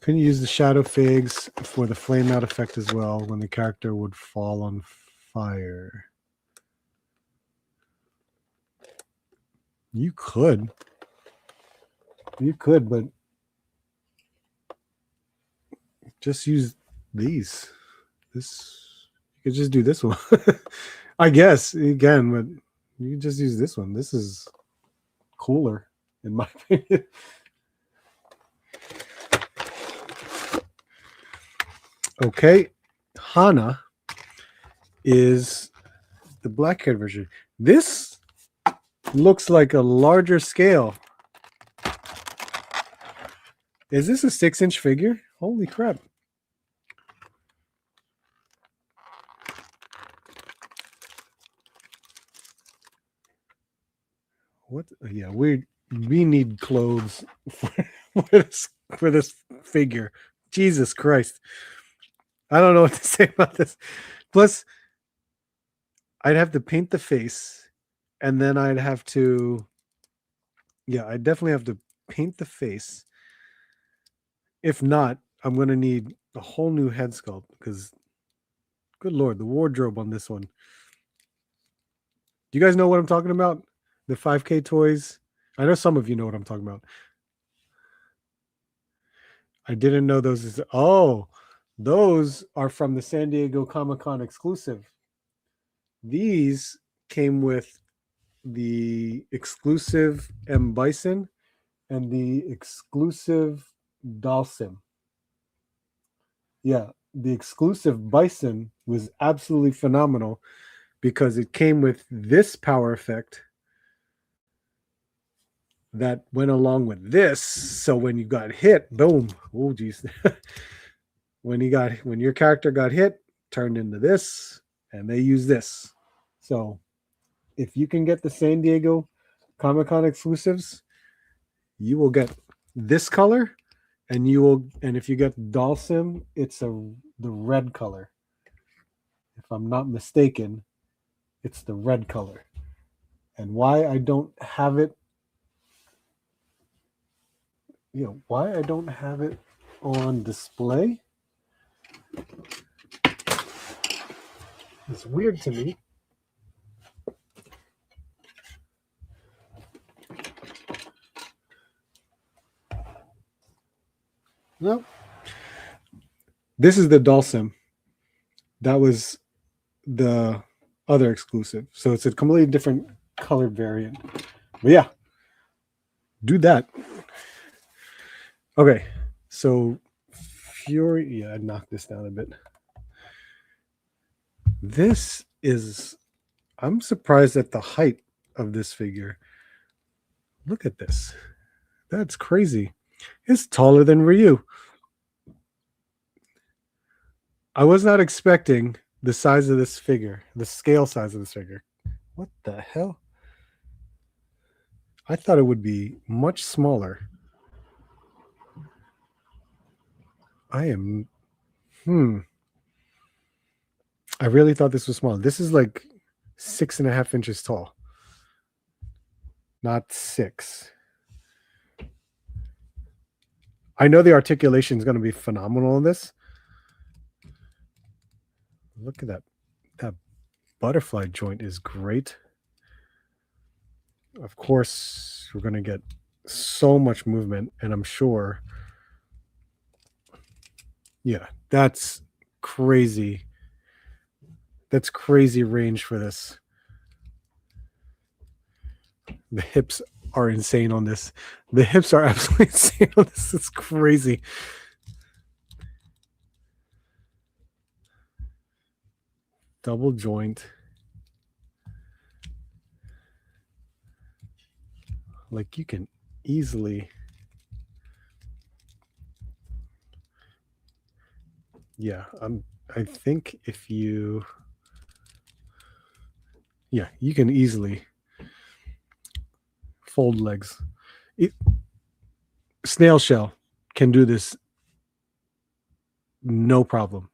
[SPEAKER 1] Couldn't use the shadow figs for the flame out effect as well when the character would fall on fire. You could. You could, but just use these. This, you could just do this one. I guess, again, but you can just use this one. This is cooler, in my opinion. Okay, Hana is the black-haired version. This looks like a larger scale. Is this a 6-inch figure? Holy crap. What? Yeah, we need clothes for this figure. Jesus Christ. I don't know what to say about this. Plus, I'd have to paint the face, and then I'd have to... Yeah, I definitely have to paint the face. If not, I'm going to need a whole new head sculpt because, good Lord, the wardrobe on this one. Do you guys know what I'm talking about? The 5K toys? I know some of you know what I'm talking about. I didn't know those. Oh, those are from the San Diego Comic-Con exclusive. These came with the exclusive M. Bison and the exclusive Dalsim. Yeah, the exclusive Bison was absolutely phenomenal because it came with this power effect that went along with this. So when you got hit, boom. Oh, geez. when your character got hit, turned into this, and they use this. So if you can get the San Diego Comic-Con exclusives, you will get this color, and if you get Dalsim, it's the red color. If I'm not mistaken, it's the red color. And why I don't have it, why I don't have it on display, it's weird to me. No. This is the Dalsim. That was the other exclusive. So it's a completely different color variant. But yeah, do that. Okay, So Fury, yeah, I knocked this down a bit. This is, I'm surprised at the height of this figure. Look at this. That's crazy. It's taller than Ryu. I was not expecting the size of this figure, the scale size of this figure. What the hell? I thought it would be much smaller. I am, I really thought this was small. This is like 6.5 inches tall, not 6. I know the articulation is going to be phenomenal in this. Look at that. That butterfly joint is great. Of course, we're going to get so much movement, and I'm sure. Yeah, that's crazy. That's crazy range for this. The hips are insane on this. The hips are absolutely insane on this. It's crazy. Double joint. Like you can easily. Yeah, I think if you. Yeah, you can easily fold legs. Snail shell can do this no problem,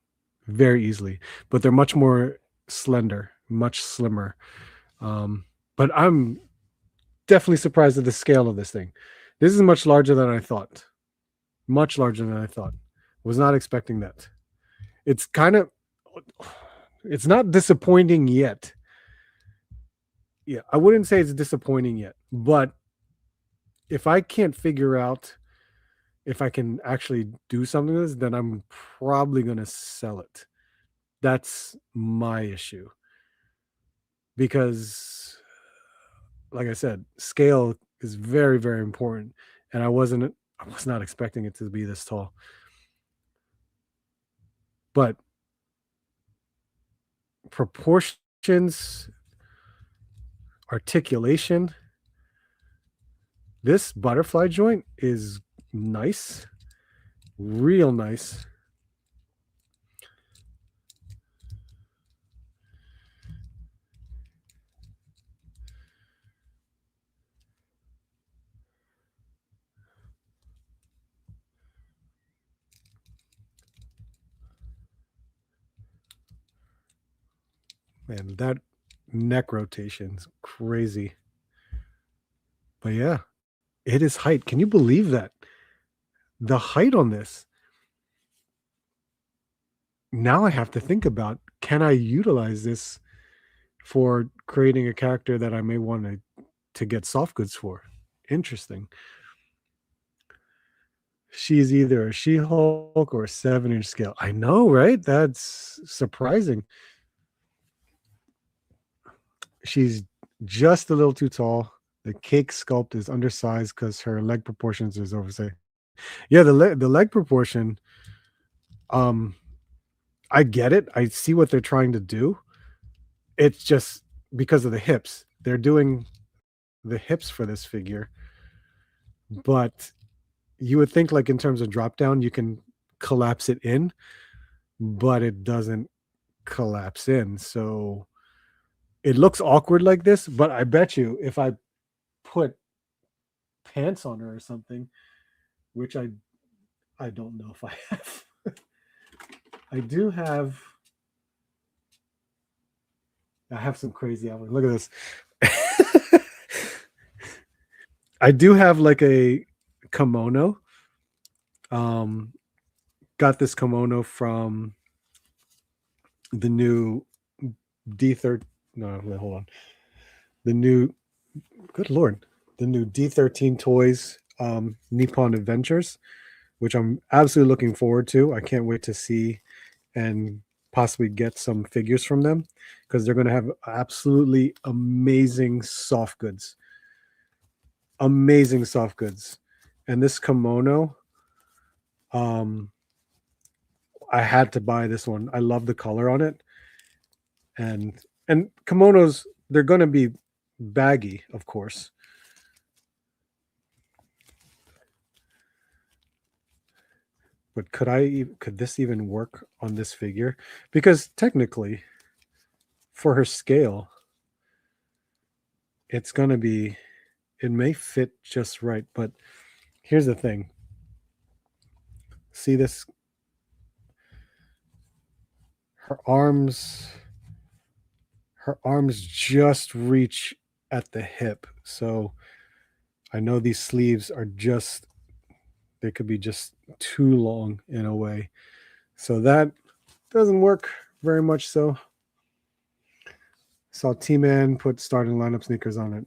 [SPEAKER 1] very easily, but they're much more slender, much slimmer. But I'm definitely surprised at the scale of this thing. This is much larger than I thought. Much larger than I thought. Was not expecting that. It's kind of, it's not disappointing yet. Yeah, I wouldn't say it's disappointing yet, but if I can't figure out if I can actually do something with this, then I'm probably going to sell it. That's my issue. Because, like I said, scale is very, very important. And I was not expecting it to be this tall. But proportions, articulation, this butterfly joint is nice, real nice. Man, that neck rotation's crazy. But yeah, it is height. Can you believe that? The height on this. Now I have to think about, can I utilize this for creating a character that I may want to get soft goods for? Interesting. She's either a She-Hulk or a 7-inch scale. I know, right? That's surprising. She's just a little too tall. The cake sculpt is undersized because her leg proportions is oversized. Yeah, the leg proportion. I get it. I see what they're trying to do. It's just because of the hips. They're doing the hips for this figure, but you would think, like in terms of drop down, you can collapse it in, but it doesn't collapse in. So it looks awkward like this. But I bet you, if I put pants on her or something, which I don't know if I have. I do have. I have some crazy outfits. Look at this. I do have like a kimono. Um, got this kimono from the new D13. No, wait, hold on. The new, good lord, the new D13 Toys Nippon Adventures, which I'm absolutely looking forward to. I can't wait to see and possibly get some figures from them because they're going to have absolutely amazing soft goods. Amazing soft goods. And this kimono, I had to buy this one. I love the color on it. And kimonos, they're going to be baggy, of course. But could this even work on this figure? Because technically, for her scale, it's going to be, it may fit just right. But here's the thing. See this? Her arms just reach at the hip. So I know these sleeves are just, they could be just too long in a way. So that doesn't work very much. So saw T-Man put starting lineup sneakers on it.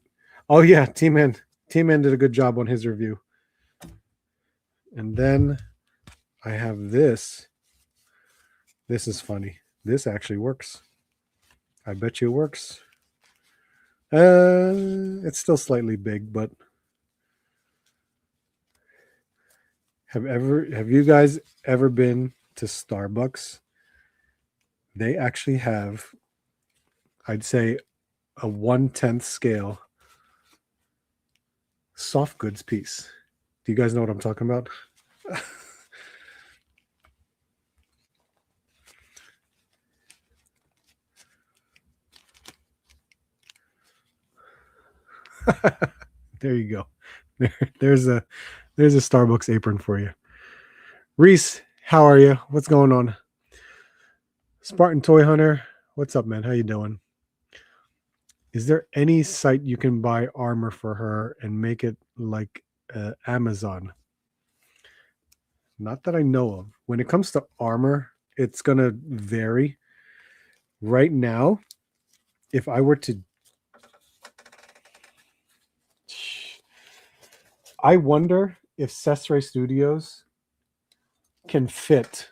[SPEAKER 1] Oh yeah, T-Man did a good job on his review. And then I have this. This is funny. This actually works. I bet you it works. It's still slightly big, but have you guys ever been to Starbucks? They actually have, I'd say, a 1/10 scale soft goods piece. Do you guys know what I'm talking about? There you go. There's a Starbucks apron for you. Reese, how are you? What's going on? Spartan Toy Hunter, what's up, man? How you doing? Is there any site you can buy armor for her and make it like Amazon? Not that I know of. When it comes to armor, it's gonna vary. Right now, if I were to, I wonder if Sesre Studios can fit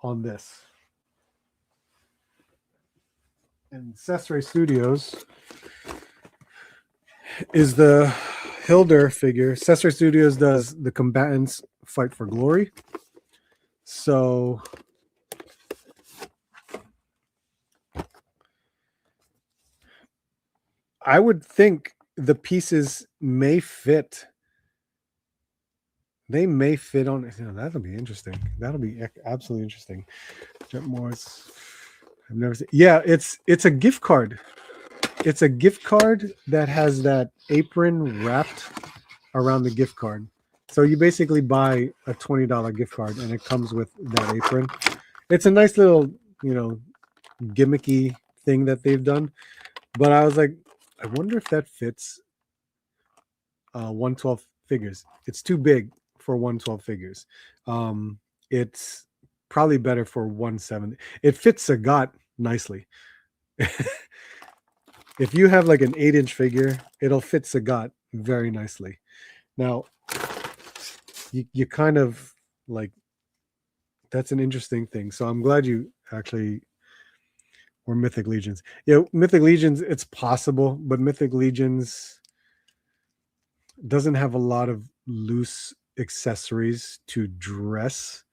[SPEAKER 1] on this. And Sesre Studios is the Hilder figure. Sesre Studios does the Combatants Fight for Glory. So I would think the pieces may fit. They may fit on. That'll be interesting. That'll be absolutely interesting. Jet Morris. I've never seen. Yeah, it's a gift card. It's a gift card that has that apron wrapped around the gift card. So you basically buy a $20 gift card and it comes with that apron. It's a nice little, gimmicky thing that they've done. But I was like, I wonder if that fits 112 figures. It's too big for 112 figures. It's probably better for 170. It fits Sagat nicely. If you have like an 8-inch figure, it'll fit Sagat very nicely. Now, you kind of like, that's an interesting thing. So I'm glad you actually were Mythic Legions. Yeah, Mythic Legions, it's possible, but Mythic Legions doesn't have a lot of loose accessories to dress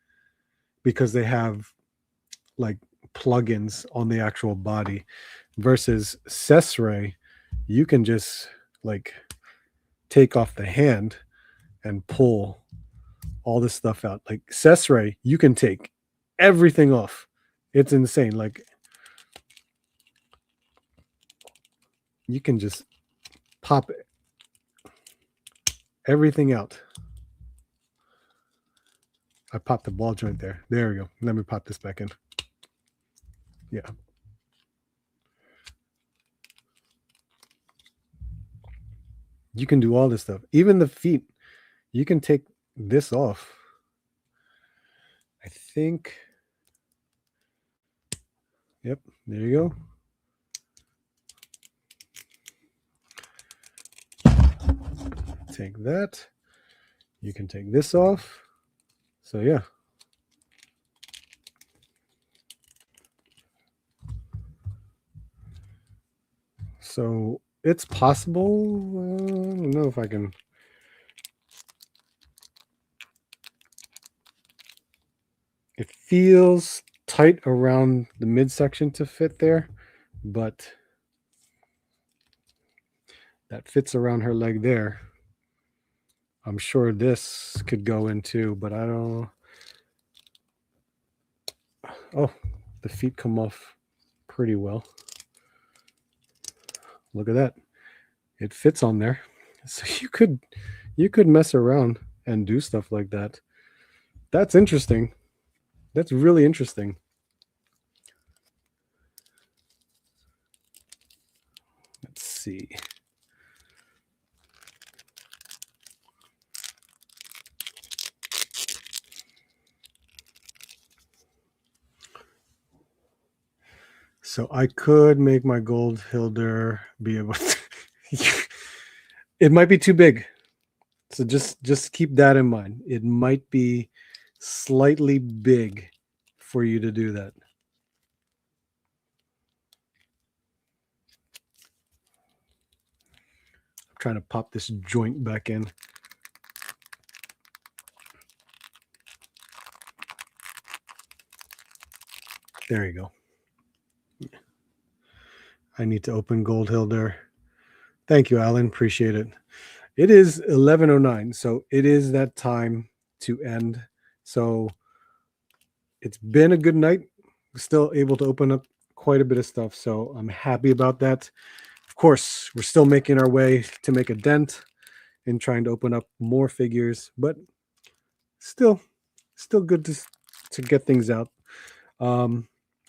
[SPEAKER 1] because they have like plugins on the actual body versus Sesre, you can just like take off the hand and pull all this stuff out. Like Sesre, you can take everything off. It's insane. Like you can just pop everything out. I popped the ball joint there. There we go. Let me pop this back in. Yeah. You can do all this stuff. Even the feet, you can take this off. I think. Yep, there you go. Take that. You can take this off. So yeah. So it's possible. I don't know if I can. feels tight around the midsection to fit there, but that fits around her leg there. I'm sure this could go in too, but I don't. Oh, the feet come off pretty well. Look at that. It fits on there. So you could mess around and do stuff like that. That's interesting. That's really interesting. Let's see. So I could make my gold Hilder be able to it might be too big. So just keep that in mind. It might be slightly big for you to do that. I'm trying to pop this joint back in. There you go. I need to open Gold Hilder. Thank you, Alan. Appreciate it. It is 11:09, so it is that time to end. So it's been a good night. Still able to open up quite a bit of stuff, so I'm happy about that. Of course, we're still making our way to make a dent in trying to open up more figures, but still good to get things out.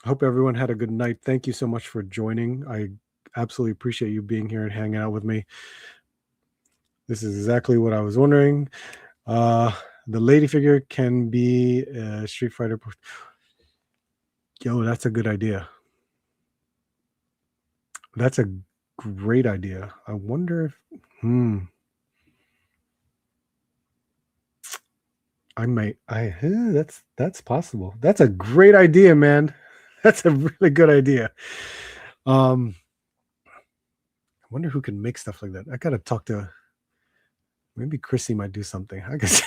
[SPEAKER 1] I hope everyone had a good night. Thank you so much for joining. I absolutely appreciate you being here and hanging out with me. This is exactly what I was wondering. The lady figure can be a Street Fighter. Yo, that's a good idea. That's a great idea. I wonder if, that's possible. That's a great idea, man. That's a really good idea. I wonder who can make stuff like that. I gotta talk to, maybe Chrissy might do something. I guess.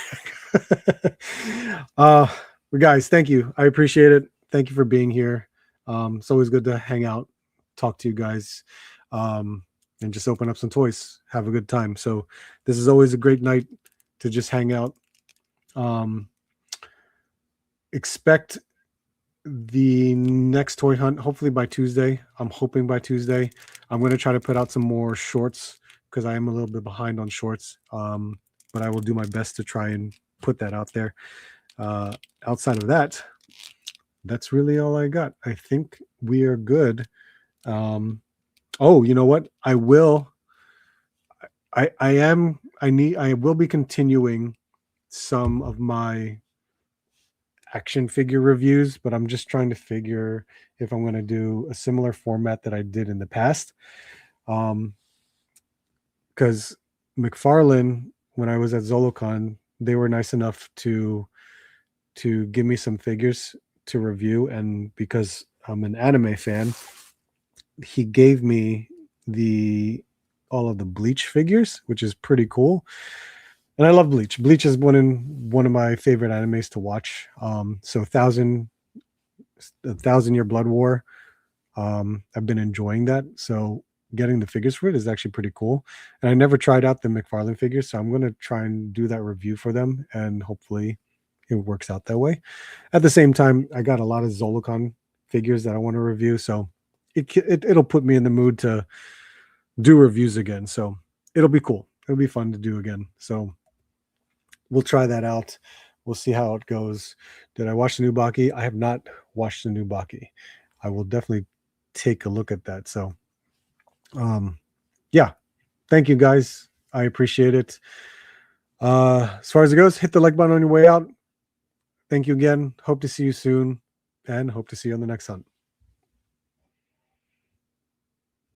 [SPEAKER 1] But guys, thank you. I appreciate it. Thank you for being here. It's always good to hang out, talk to you guys, and just open up some toys. Have a good time. So this is always a great night to just hang out. Expect the next toy hunt hopefully by Tuesday. I'm hoping by Tuesday. I'm going to try to put out some more shorts because I am a little bit behind on shorts, but I will do my best to try and put that out there. Outside of that, that's really all I got. I think we are good. Oh, you know what? I will be continuing some of my action figure reviews, but I'm just trying to figure if I'm going to do a similar format that I did in the past. Because McFarlane, when I was at ZoloCon, they were nice enough to give me some figures to review, and because I'm an anime fan, he gave me all of the Bleach figures, which is pretty cool. And I love Bleach. Bleach is one of my favorite animes to watch. So Thousand Year Blood War. I've been enjoying that. So getting the figures for it is actually pretty cool. And I never tried out the McFarlane figures, so I'm going to try and do that review for them, and hopefully it works out that way. At the same time, I got a lot of ZoloCon figures that I want to review, so it'll put me in the mood to do reviews again. So it'll be cool. It'll be fun to do again. So we'll try that out. We'll see how it goes. Did I watch the new Baki? I have not watched the new Baki. I will definitely take a look at that. So, yeah, thank you guys. I appreciate it. As far as it goes, hit the like button on your way out. Thank you again. Hope to see you soon, and hope to see you on the next hunt.